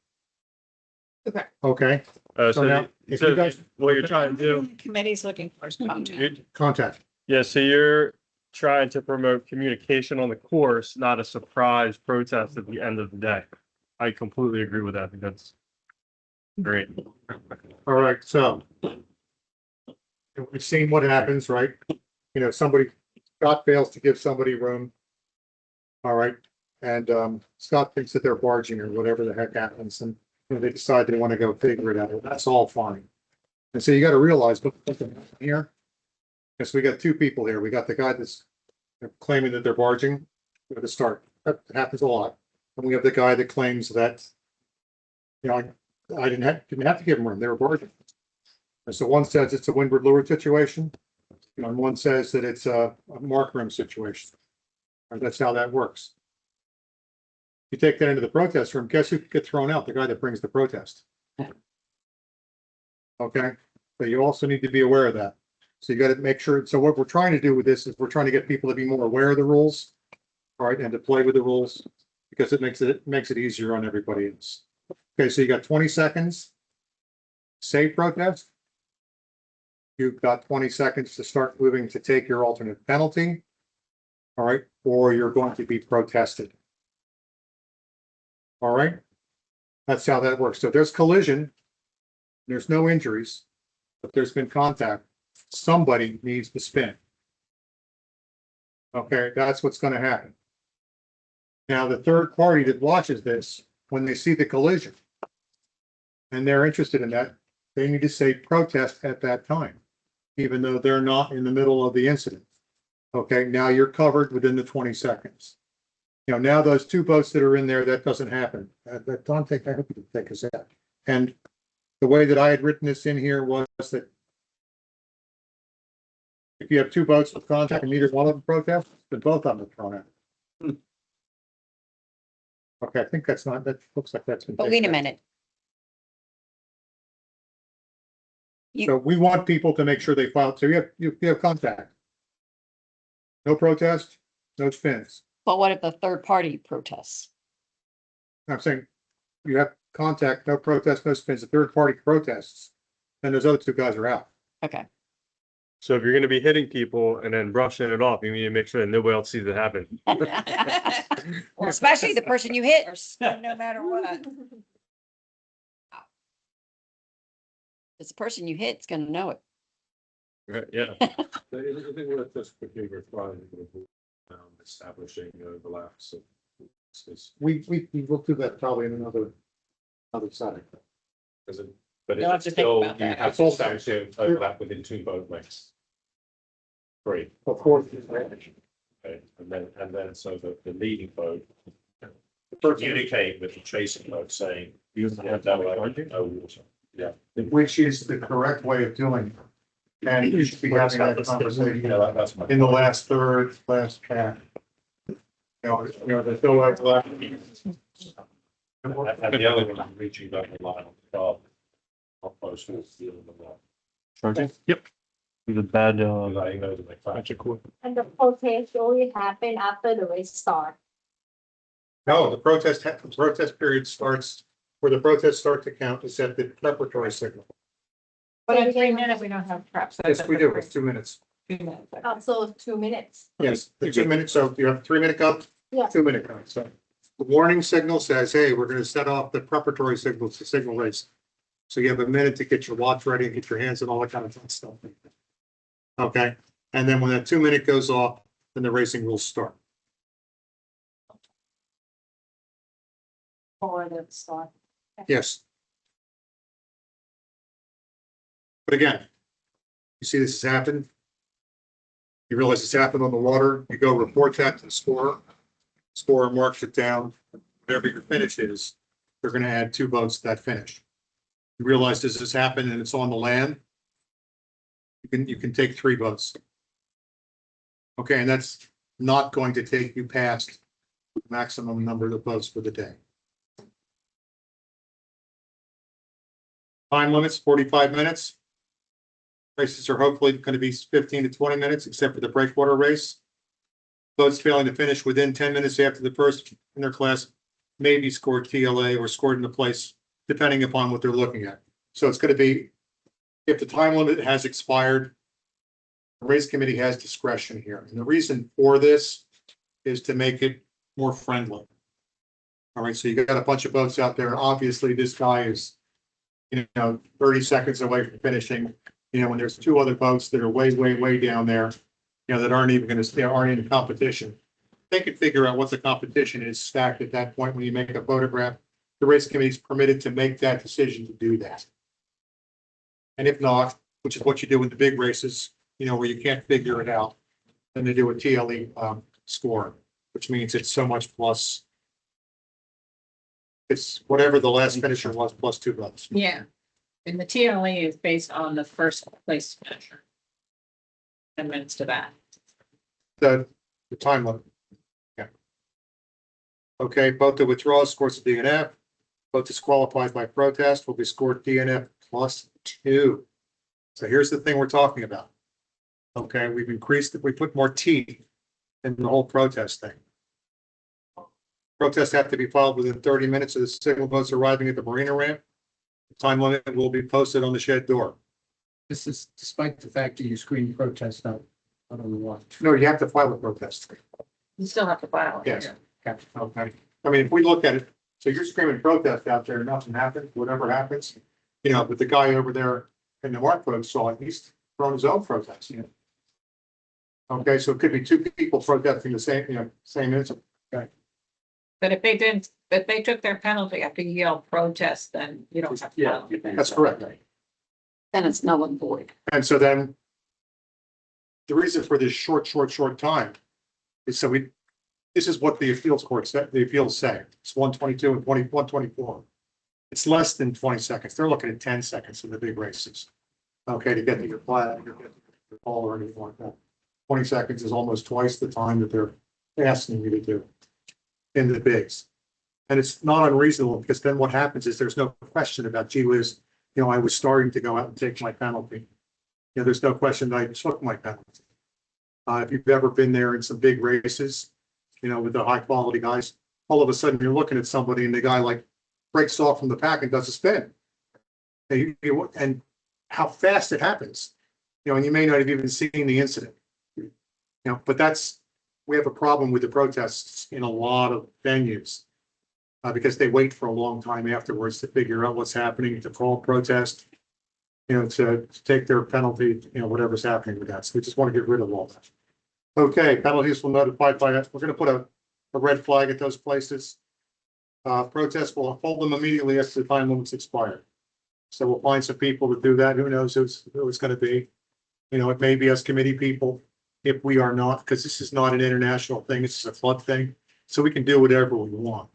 Okay. Okay, So so now, if so you guys, what you're trying to do, Committee's looking for is contact. you're, contact. yeah, so you're trying to promote communication on the course, not a surprise protest at the end of the day. I completely agree with that. I think that's great. All right, so we've seen what happens, right? Scott fails to give somebody room. All right, and Scott thinks that they're barging or whatever the heck happens, and they decide they want to go figure it out. That's all fine. And so you gotta realize, look here. Yes, we got two people here. We got the guy that's claiming that they're barging at the start. That happens a lot. And we have the guy that claims that, you know, I didn't have to give them room. They were barging. And so one says it's a windward leeward situation. You know, and one says that it's a mark room situation. And that's how that works. You take that into the protest room, guess who could get thrown out? The guy that brings the protest. Okay, so you also need to be aware of that. So you got to make sure. So what we're trying to do with this is we're trying to get people to be more aware of the rules, all right, and to play with the rules because it makes it easier on everybody else. Okay, so you got 20 seconds. Say protest. You've got 20 seconds to start moving to take your alternate penalty. All right, or you're going to be protested. All right, that's how that works. So if there's collision, there's no injuries, but there's been contact, somebody needs to spin. Okay, that's what's going to happen. Now, the third party that watches this, when they see the collision and they're interested in that, they need to say protest at that time, even though they're not in the middle of the incident. Okay, now you're covered within the 20 seconds. You know, now those two boats that are in there, that doesn't happen. That don't take, I hope you can take us out. And the way that I had written this in here was that if you have two boats with contact and neither one of them protest, then both of them are thrown out. Okay, I think that's not, that looks like that's been. But wait a minute. So we want people to make sure they file, so you have contact. No protest, no spins. But what if the third party protests? I'm saying you have contact, no protest, no spins. The third party protests, then those other two guys are out. Okay. So if you're gonna be hitting people and then brushing it off, you need to make sure that nobody else sees it happen. Well, especially the person you hit. No matter what. It's the person you hit's gonna know it. Right, yeah. I think we're just quickly referring to establishing overlaps. We will do that probably in another setting. But You'll have it's to think still, about you that. have to establish overlap within two boat lengths. Three, Of course. okay, and then so that the leading boat communicate with the chasing boat saying, you have no water. Yeah. Which is the correct way of doing it. And you should be having that conversation Yeah, that's my. in the last third, last pack. You know, the fill overlap. And the other one, reaching that line on the top. Not close to the dealing with that. Charging? Yep. The bad, Because I know that they factor. And the protest only happened after the race start. No, the protest period starts, where the protests start to count is at the preparatory signal. But in 3 minutes, we don't have prep. so Yes, we do. It's 2 minutes. 2 minutes. okay. Also 2 minutes. Yes, the 2 minutes. So you have a 3-minute cut, Yeah. 2-minute cut. So the warning signal says, hey, we're going to set off the preparatory signal to signal race. So you have a minute to get your watch ready and get your hands and all that kind of fun stuff. Okay. And then when that 2-minute goes off, then the racing will start. For the start. Yes. But again, you see this has happened. You realize it's happened on the water, you go report that to the scorer. Scorer marks it down. Whatever your finish is, they're gonna add 2 boats to that finish. You realize this has happened and it's on the land. You can take 3 boats. Okay, and that's not going to take you past the maximum number of boats for the day. Time limits, 45 minutes. Races are hopefully going to be 15 to 20 minutes, except for the breakwater race. Boats failing to finish within 10 minutes after the first in their class may be scored TLA or scored into place, depending upon what they're looking at. So it's going to be, if the time limit has expired, the race committee has discretion here. And the reason for this is to make it more friendly. All right, so you got a bunch of boats out there, and obviously this guy is, 30 seconds away from finishing. When there's 2 other boats that are way, way, way down there, that aren't even going to stay, aren't in competition. They can figure out what the competition is stacked at that point when you make a photograph. The race committee is permitted to make that decision to do that. And if not, which is what you do in the big races, you know, where you can't figure it out, then they do a TLE score, which means it's so much plus. It's whatever the last finisher was plus $2. Yeah, and the TLE is based on the first place finisher. 10 minutes to that. The time limit. Yeah. Okay, both the withdrawal scores a DNF, both disqualified by protest will be scored DNF +2. So here's the thing we're talking about. Okay, we've increased it, we put more teeth in the whole protest thing. Protests have to be filed within 30 minutes of the signal boats arriving at the marina ramp. The time limit will be posted on the shed door. This is despite the fact that you screen protest out on the water. No, you have to file a protest. You still have to file. it. Yes. Okay. I mean, if we look at it, so you're screaming protest out there, nothing happens, whatever happens, you know, but the guy over there in the Mark Road saw it, he's throwing his own protest. Yeah. Okay, so it could be two people protesting the same, you know, same incident. But if they didn't, if they took their penalty after you yell protest, then you don't have to file. it. That's correct. Then it's null and void. And so then the reason for this short time is so this is what the appeals court said, the appeals say. It's 122 and 124. It's less than 20 seconds. They're looking at 10 seconds in the big races. Okay, to get to your flag, or get to your ball or anything like that. 20 seconds is almost twice the time that they're asking you to do in the bigs. And it's not unreasonable because then what happens is there's no question about, gee whiz, you know, I was starting to go out and take my penalty. You know, there's no question that I took my penalty. If you've ever been there in some big races, you know, with the high quality guys, all of a sudden you're looking at somebody and the guy like breaks off from the pack and does a spin. And how fast it happens, you know, and you may not have even seen the incident. You know, but we have a problem with the protests in a lot of venues. Because they wait for a long time afterwards to figure out what's happening, to call protest, you know, to take their penalty, you know, whatever's happening with that. So we just want to get rid of all that. Okay, penalties will notify by, we're going to put a red flag at those places. Protests will hold them immediately after the time limits expire. So we'll find some people to do that. Who knows who it's going to be? You know, it may be us committee people if we are not, because this is not an international thing. This is a club thing. So we can do whatever we want.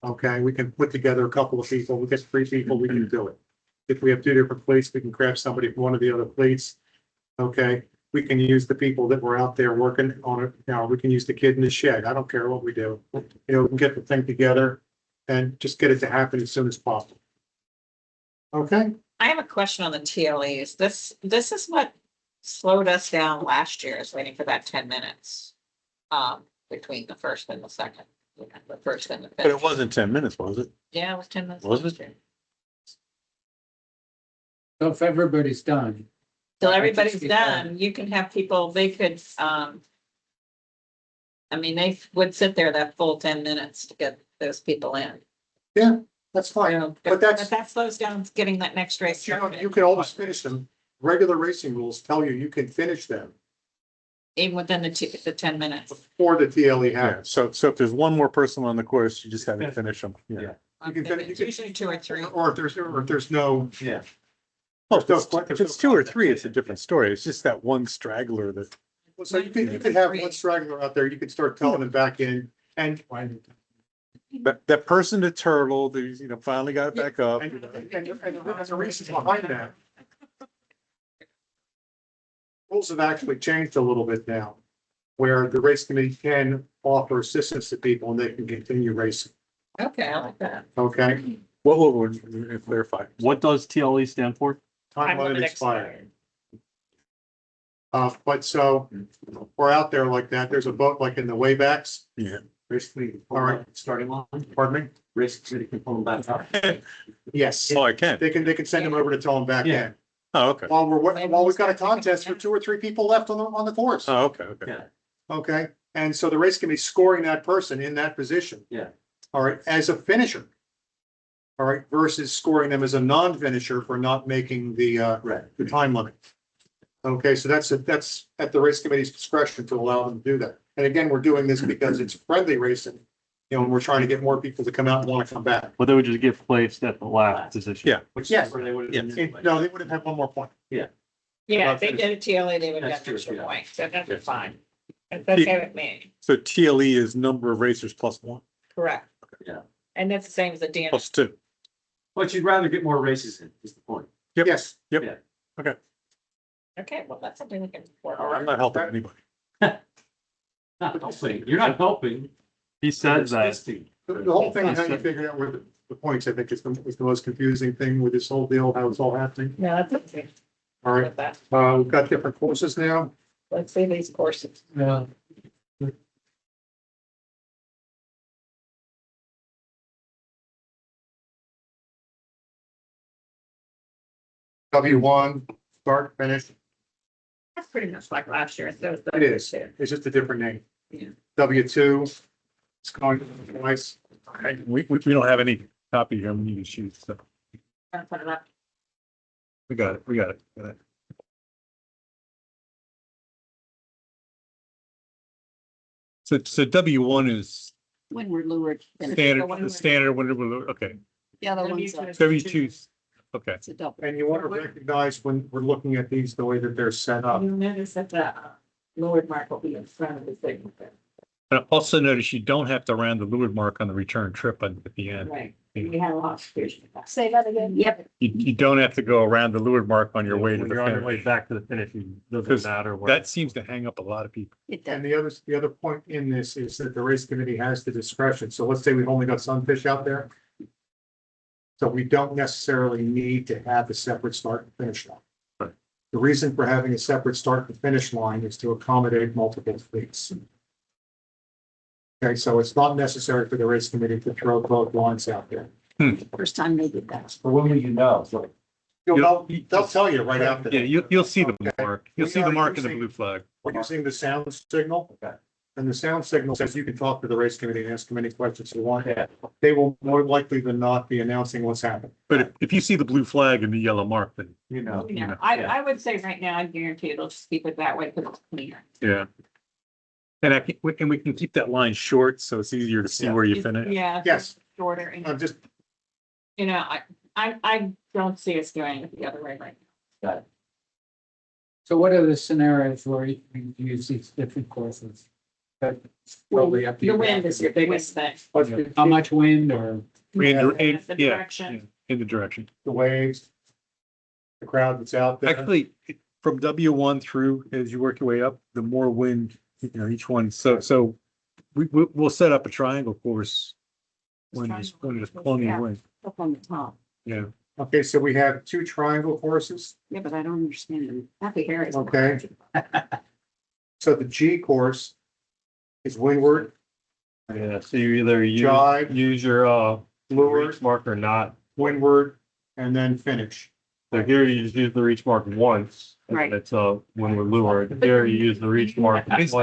Okay, we can put together a couple of people. We get 3 people, we can do it. If we have 2 different fleets, we can grab somebody from one of the other fleets. Okay, we can use the people that were out there working on it. Now we can use the kid in the shed. I don't care what we do. You know, we can get the thing together and just get it to happen as soon as possible. Okay, I have a question on the TLEs. This is what slowed us down last year, is waiting for that 10 minutes. Between the first and the second. The first and the But it fifth. wasn't 10 minutes, was it? Yeah, it was 10 minutes. Was last it? year. So if everybody's done. Till I can everybody's speak on done, you can have people, they could, I mean, they would sit there that full 10 minutes to get those people in. yeah, that's fine. So, But that's- But that slows down getting that next race. You know, you can always finish them. Regular racing rules tell you can finish them Even within the 10 minutes. before the TLE Yeah, happens. so if there's one more person on the course, you just have to finish them. Yeah. You can finish, It's usually 2 or 3. or if there's no. Yeah. Oh, if it's 2 or 3, it's a different story. It's just that one straggler that, So you could have one straggler out there, you could start telling them back in, and that person to turtle, you know, finally got it back up. and there's a reason behind that. Rules have actually changed a little bit now, where the race committee can offer assistance to people and they can continue racing, Okay, I like that. okay? What would clarify? What does TLE stand for? Time limit expired. But so, we're out there like that, there's a boat like in the waybacks, Yeah. Basically, all right, starting line, pardon me? race committee can pull them back up. Yes, Oh, I can. they can send them over to tell them back Yeah. in. Oh, okay. While we've got a contest for 2 or 3 people left on the course. Oh, okay, okay. Yeah. Okay, and so the race can be scoring that person in that position. Yeah. All right, as a finisher. All right, versus scoring them as a non-finisher for not making the Right. time limit. Okay, so that's at the race committee's discretion to allow them to do that. And again, we're doing this because it's friendly racing You know, and we're trying to get more people to come out and want to come back. But they would just get placed at the last position. Yeah. Which Yes. is where they would have been. No, they would have had one more point. Yeah, if they did a TLE, they would have That's got true, extra yeah. point, so that's fine. That's okay with me, So TLE is number of racers plus one, correct? Yeah. And that's the same as the DNS. plus two. But you'd rather get more races in, is the point. Yep. Yes. Yep. Yeah. Okay. Okay, well, that's something we can work I'm on. not helping anybody. Not helping, you're not helping. He said that. Assisting. The whole thing, how you figured out where the points, I think is the most confusing thing with this whole deal, how it's all happening. No, that's okay. All right, With that. we've got different courses now. Let's see these courses. Yeah. W1, start, finish. That's pretty much like last year. So It is. It's just a different name. Yeah. W2, it's going to be nice. Okay, we don't have any copy here. We need to shoot, so Gonna put it up. we got it. Got it. So W1 is Windward Leeward. finish. the standard, whatever, okay. The other one's W2, okay. it's a double. And you want to recognize when we're looking at these, the way that they're set up. You'll notice that the lowered mark will be in front of the signal. And also notice you don't have to round the leeward mark on the return trip at the end. Right. We had a lot of confusion with that. Say that again. Yep, You don't have to go around the leeward mark on your way to When the you're on your way finish. back to the finish, it Because doesn't matter what. That seems to hang up a lot of people. it does. And the other point in this is that the race committee has the discretion. So let's say we've only got sunfish out there. So we don't necessarily need to have a separate start and finish line. Right. The reason for having a separate start and finish line is to accommodate multiple fleets. Okay, so it's not necessary for the race committee to throw both lines out there. First time they did that. For when will you know? So They'll tell you right after. Yeah, you'll see the Okay. mark. You'll We see the are mark in the using- blue flag. We're using the sound signal. Okay. And the sound signal says you can talk to the race committee and ask them any questions you want. Yeah. They will more likely than not be announcing what's happening. But if you see the blue flag and the yellow mark, then, You know. Yeah, I would say right now, I guarantee it'll just keep it that way because it's cleaner. yeah. And we can keep that line short, so it's easier to see Yeah. where you finish. Yeah. Yes. Shorter and, I'm just, you know, I don't see us doing it the other way right now. So what are the scenarios where you use these different courses? That's probably up to you. The wind is your biggest thing. How much wind or? The Yeah, direction. in the direction. the waves. The crowd that's out there. Actually, from W1 through, as you work your way up, the more wind, each one, so we'll set up a triangle course when it's plenty of wind, Up on the top. yeah. Okay, so we have two triangle courses. Yeah, but I don't understand them. Happy Harry's. Okay. So the G course is windward, Yeah, so you either Jive. use your lure, reach mark or not. windward, and then finish. So here you just use the reach mark once. and Right. It's when we're lured. Here you use the reach mark twice.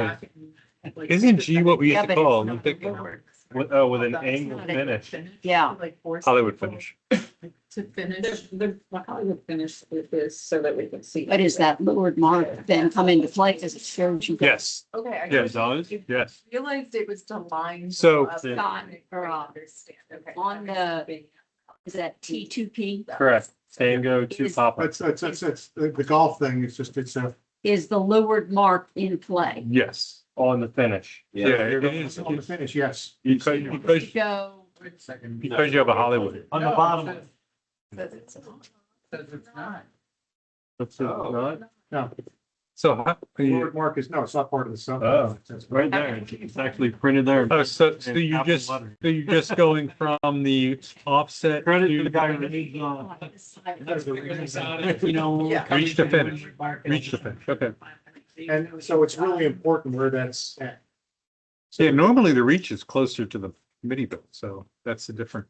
Isn't G what we Yeah, used to but call it's them? not the Leeward. With an angle finish. Yeah. Hollywood finish? To finish. The Hollywood finish is so that we can see. But is that Leeward mark then come into play because it shows you? Yes, Okay. I yes, yes. realized it was to line. So- up Yeah. that make it understand. Okay. On the, is that T2P? Correct. Tango to Is- Papa. That's the golf thing. It's just, it's a, Is the Leeward mark in play? Yes. On the finish. Yeah, it is. on the finish, yes. Because Go. you have a Hollywood. On the bottom. Says it's not. Says it's not. That's it, not? No, So how, windward mark is, no, it's not part of the sub. Oh, Right there. It's actually printed there. oh, so In you're capital just, letters. so you're just going from the offset Credit to to the guy who made, you know, Yeah. reach the finish, reach the finish, okay. And so it's really important where that's at. Yeah, normally the reach is closer to the mini build, so that's a different.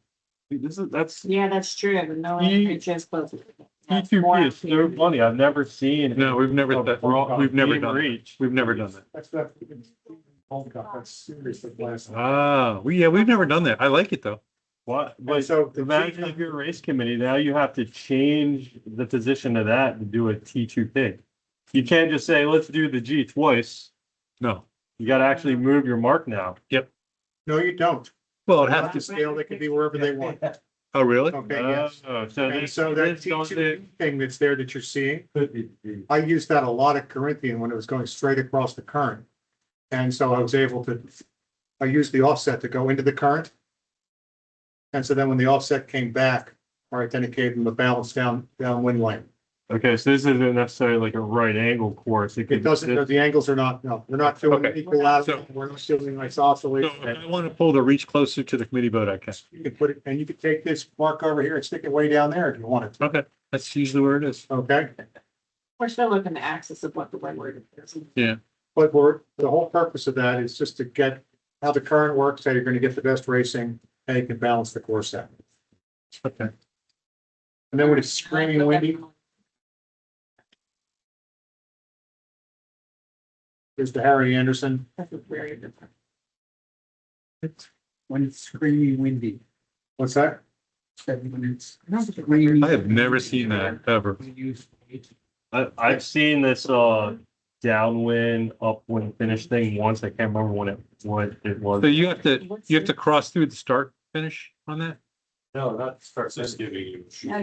that's, Yeah, that's true. But no, He- it's just close. That's T2P more is so funny. I've never seen. No, we've never, we've never Team done that. reach. We've never done that. That's that. That's seriously blessed. Ah, we've never done that. I like it though. What, And but so the imagine if you're a race committee, now you have to change the position of that and do a T2P. You can't just say, let's do the G twice. No, You gotta actually move your mark now. No, you don't. Well, Have to scale, they can be wherever they want. Oh, really? Okay, yes. So And this, so that this don't do- T2 thing that's there that you're seeing, I used that a lot at Corinthian when it was going straight across the current. And so I was able to, I used the offset to go into the current. And so then when the offset came back, all right, then it gave them the balance downwind lane. okay, so this isn't necessarily like a right angle course. It doesn't, the angles are not, no, we're not doing Okay. equal out, So- we're not doing like So oscillation. if I want to pull the reach closer to the committee boat, I can. You can put it, and you could take this mark over here and stick it way down there if you wanted to, Okay, that's usually where it is. okay? We're still looking the axis of what the windward is. But the whole purpose of that is just to get how the current works, how you're gonna get the best racing, and you can balance the course out. Okay. And then when it's screaming windy, there's the Harry Anderson. That's very different. When it's screaming windy, What's that? when it's screaming. I have never seen that ever. We use. I've seen this, downwind, upwind finish thing once. I can't remember what it was. So you have to cross through the start finish on that? No, that starts just giving you. No,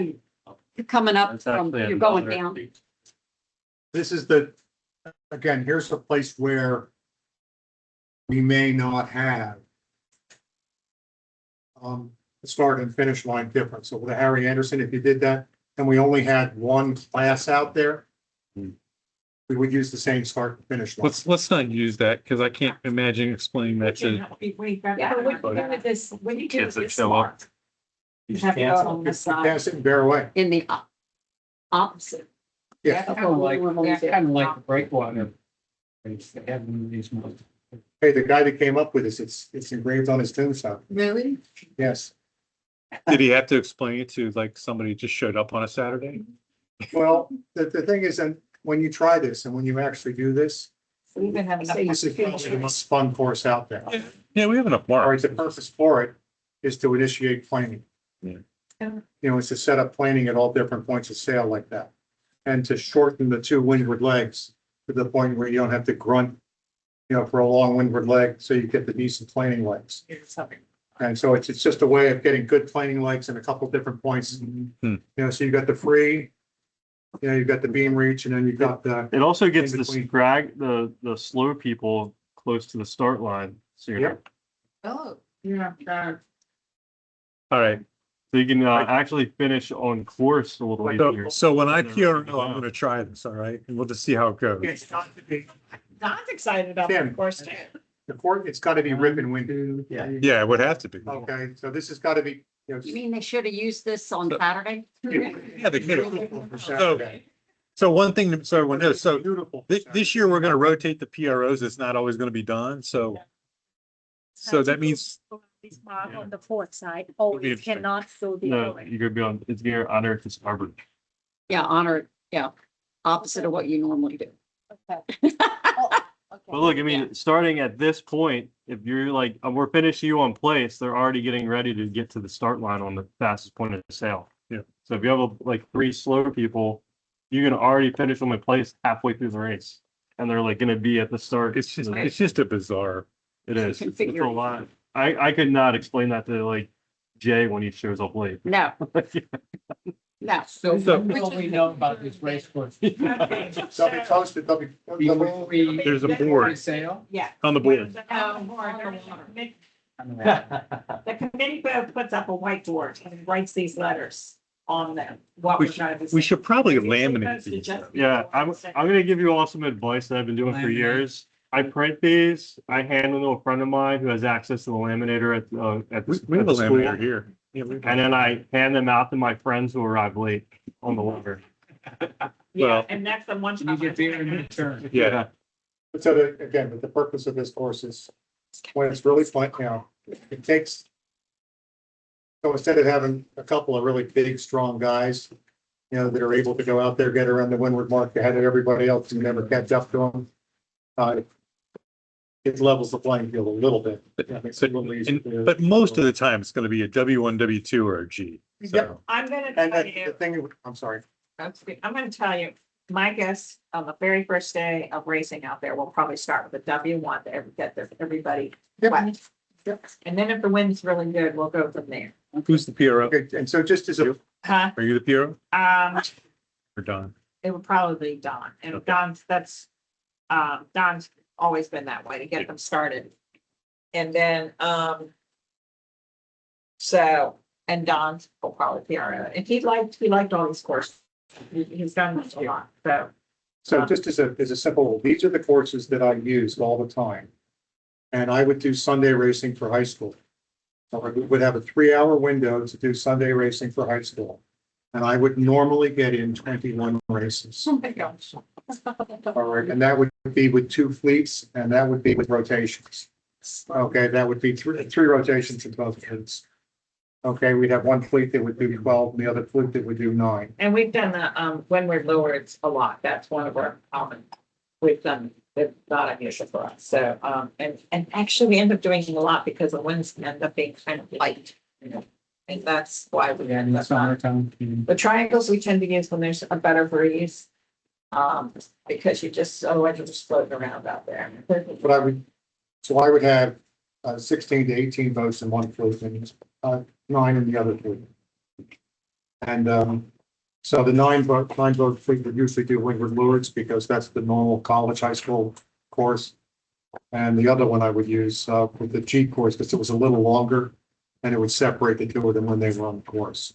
you're coming up That's from, actually you're going another- down. This is again, here's a place where we may not have the start and finish line difference. So with the Harry Anderson, if you did that, and we only had one class out there, we would use the same start and finish line. Let's not use that because I can't imagine explaining that to. Yeah, Yeah. when you do with this, when you do Kids that this show up. smart, you have to go on the side. Pass it and bear away. In the opposite. Yeah. That's how we normally do. Kind of like the breakwater. They have one of these ones. Hey, the guy that came up with this, it's engraved on his tombstone. Really? Yes. Did he have to explain it to like somebody just showed up on a Saturday? Well, the thing is, and when you try this and when you actually do this, We even have enough. this is probably the most fun course out there. Yeah, we have enough All right, marks. the purpose for it is to initiate planing. Yeah. You know, it's to set up planing at all different points of sail like that. And to shorten the two windward legs to the point where you don't have to grunt, you know, for a long windward leg, so you get the decent planing legs. And so it's just a way of getting good planing legs in a couple different points. You know, so you got the free, you know, you've got the beam reach, and then you've got the, It also gets In the between. the slow people close to the start line. So you're, Yep. Oh, Yeah, All right. so you can actually finish on course a little easier. So when I PRO, I'm gonna try this, all right? And we'll just see how it goes. it's got to be, Don's excited about the Tim. course too. the court, it's got to be rip and windy. Yeah. Yeah, it would have to be. Okay, so this has got to be, you know. You mean they should have used this on Saturday? Yeah, they could have. For Saturday. So one thing, so everyone knows, so Beautiful. this year we're gonna rotate the PROs. It's not always gonna be done, so. So that means, This mark on the port side, oh, Would be it interesting. cannot show the No, other. you're gonna be on, it's gear under to starboard. Yeah, honor, yeah, opposite of what you normally do. Okay. But look, I mean, starting at this point, if you're like, we're finishing you on place, they're already getting ready to get to the start line on the fastest point of the sail. Yeah. So if you have like three slow people, you're gonna already finish them in place halfway through the race. And they're like gonna be at the start. it's just a bizarre. It is. It's a Configuration. lot. I could not explain that to like Jay when he shows up late. No, no. So So- when will we know about this race course? They'll be posted, they'll be. Before we. There's a before we board. Sail? Yeah. On the board. The committee puts up a whiteboard and writes these letters on them. What We we're trying to. We should probably It's laminate supposed to these. just be Yeah, I'm one gonna give you all some advice that I've been doing for Laminate. years. I print these. I hand them to a friend of mine who has access to the laminator at the We have a at the school. laminator here. Yeah, we- And then I hand them out to my friends who arrive late on the water. Yeah, Well- and that's the one. You get beer in return. Yeah, So again, but the purpose of this course is when it's really fun, you know, it takes. So instead of having a couple of really big, strong guys, you know, that are able to go out there, get around the windward mark ahead of everybody else and never catch up to them. It levels the playing field a little bit. Yeah, makes it a little easier to- but most of the time it's gonna be a W1, W2 or a G. So, I'm gonna And tell the you, thing, I'm sorry, I'm gonna tell you, my guess on the very first day of racing out there, we'll probably start with a W1 to get everybody wet. And then if the wind's really good, we'll go from there. Who's the PRO? Okay, and so just as a, Huh? Are you the PRO or Don? It would probably be Don, and Okay. Don's always been that way to get them started. And then, so, and Don's will probably PRO, and he liked all these courses. He's done this a lot, so. so just as a simple, these are the courses that I used all the time. And I would do Sunday racing for high school. So I would have a 3-hour window to do Sunday racing for high school. And I would normally get in 21 races. Oh my gosh. All right, and that would be with 2 fleets, and that would be with rotations. Okay, that would be three rotations in both fleets. Okay, we'd have one fleet that would do 12, and the other fleet that would do 9. And we've done the, when we're lower, it's a lot. That's one of our common. We've done, it's not unusual for us. So, and actually we end up doing a lot because the winds end up being kind of light, you know. And that's why we Yeah, in end the up, summertime. the triangles we tend to use when there's a better breeze. Because you just, otherwise you're just floating around out there. But I would have 16 to 18 boats in one fleet and 9 in the other fleet. And so the 9 boat fleet would usually do windward lures because that's the normal college, high school course. And the other one I would use with the G course because it was a little longer and it would separate the two of them when they were on the course.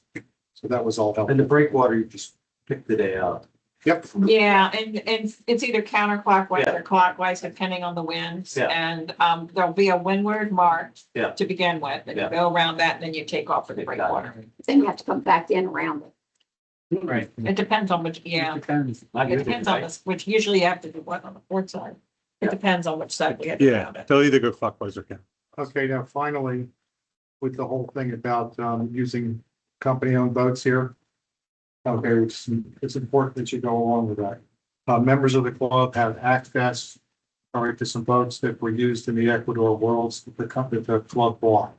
So that was all And the helpful. breakwater, you just pick the day out. Yep. Yeah, and it's either counterclockwise Yeah. or clockwise depending on the winds. Yeah. And there'll be a windward mark Yeah. to begin with, and you Yeah. go around that and then you take off for the breakwater. Then you have to come back in around it. Right. It depends on which, yeah, Depends. it depends on this, which usually you have to do what on the port side. It depends on which side we have to Yeah, go to. they'll either go clockwise or counter. Okay, now finally, with the whole thing about using company-owned boats here. Okay, it's important that you go along with that. Members of the club have access, all right, to some boats that were used in the Ecuador Worlds, the company, the club bought.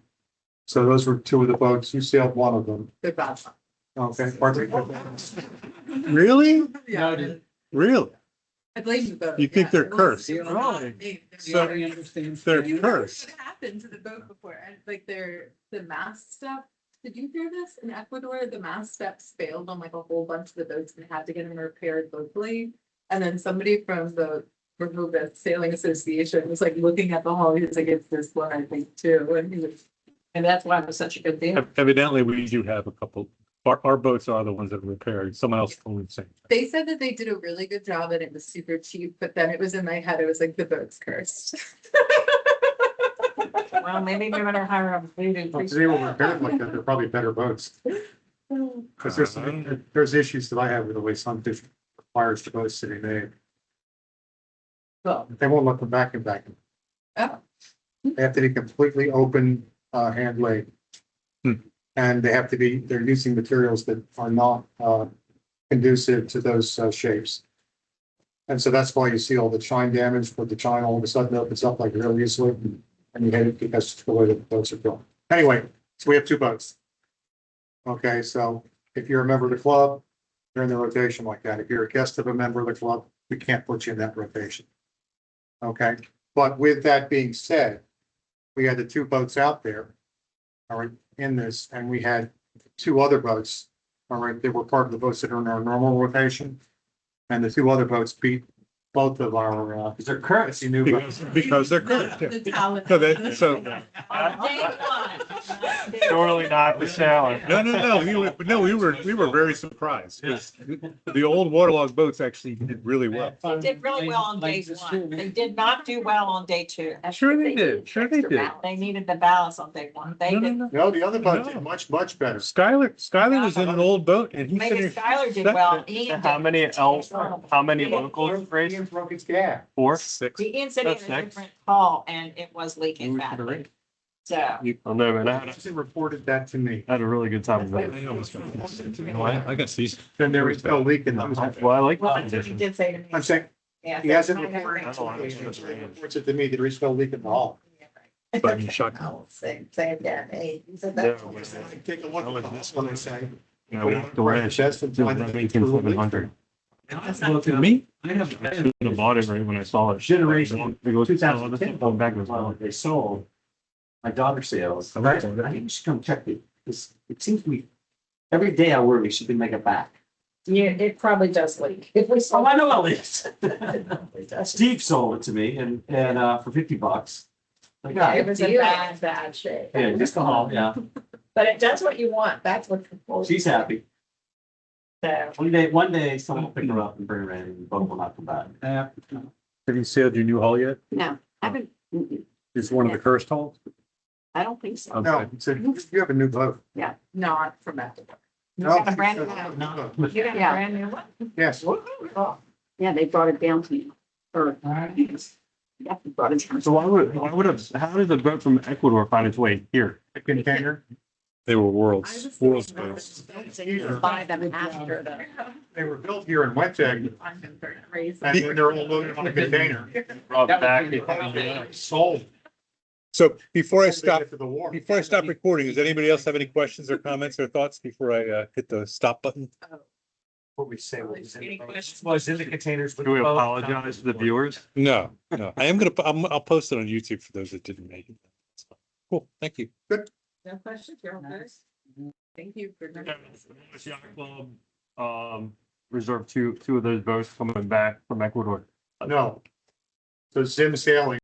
So those were 2 of the boats. You sailed one of them. They're bad. Okay, pardon me? Really? Yeah, Really? I blame the boat. You think yeah. they're It was- cursed? it was not me. So- Very interesting. They're You heard cursed. what happened to the boat before, and like the mast stuff. Did you hear this? In Ecuador, the mast steps failed on like a whole bunch of the boats and had to get them repaired locally. And then somebody from the Rehoboth Sailing Association was like looking at the hull. He was like, "It's this one, I think, too." And he was, And that's why it was such a good deal. Evidently, we do have a couple. Our boats are the ones that are repaired. Someone else told me the same. they said that they did a really good job and it was super cheap. But then it was in my head, it was like the boat's cursed. Well, maybe we better hire a voodoo Well, priest. if they were repaired like that, they're probably better boats. Because there's issues that I have with the way some fish requires the boats to be made. Well, They won't let them vacuum. Oh. They have to be completely open, hand laid. And they have to be, they're using materials that are not, conducive to those, shapes. And so that's why you see all the chine damage, where the chine all of a sudden opens up like really easily, and you hit it because it's the way the boats are built. Anyway, so we have 2 boats. Okay, so if you're a member of the club, you're in the rotation like that. If you're a guest of a member of the club, we can't put you in that rotation. Okay, but with that being said, we had the 2 boats out there, all right, in this, and we had 2 other boats, all right, they were part of the boats that are in our normal rotation. And the 2 other boats beat both of our, Because they're currents. new boats. Because they're cursed. The talent. So on day one. Surely not the sailor. no, we were very surprised because the old waterlogged boats actually did really well. They did really well on day one. They did not do well on day 2. Sure they did. Sure they did. They needed the ballast on day 1. They did. No, the other boat did much better. Skyler was in an old boat and he Maybe finished. Skylar did well. Ian How did. many locals raced? Ian broke his gap. 4? 6. Ian said he had a That's different hull and it was leaking We could've badly. raced. So. Oh no, man, I They reported that to me. had a really good time with I got these. Then there was no leak in the that. Well, I like Well, the that's what he conditions. did say to me. I'm saying, Yeah, he hasn't so- reported I don't want to- he reports it to me that there is no leak in the hull. But you shocked. I'll say again, hey, he said No, that. when Take a look at this one and say. I walked away. Just in time to make Making the leak. 700. Me? I have. I should have bought it right when I saw it. Generation It goes, oh, this is 2010 going back as model well. that they sold. my daughter sails. I think you should come check it. It seems to be, every day I worry she can make it back. Yeah, it probably does leak. If we Oh, saw. I know it is. Steve sold it to me and, for $50. Like, Yeah, yeah, it was in bad shape. yeah, just go home, yeah. But it does what you want. That's what. She's happy. So, One day someone will pick her up and bring her in and both will not come back. Have you sailed your new hull yet? No, I haven't, Is one of the first hulls? I don't think so. No, so you have a new boat. not from that. You No, got a brand new no, one? no. You got a Yeah. brand new one? Yes. Oh, Yeah, they brought it down to me. Or, yeah, they brought it down. So how did the boat from Ecuador find its way here? A container. They were I world's was boats. Buy them after the. They were built here in Wentag, I'm very crazy. and then they're all loaded on a container. Brought back. Sold. So before I stop, After the war. before I stop recording, does anybody else have any questions or comments or thoughts before I hit the stop button? What we say Any questions? was in the containers. with Do we the boat. apologize to the viewers? No, no. I am I'll post it on YouTube for those that didn't make it. Cool, thank you. No questions? You're all good? Thank you for. Yacht Club, reserved two of those boats coming back from Ecuador. No. So Zim Sailing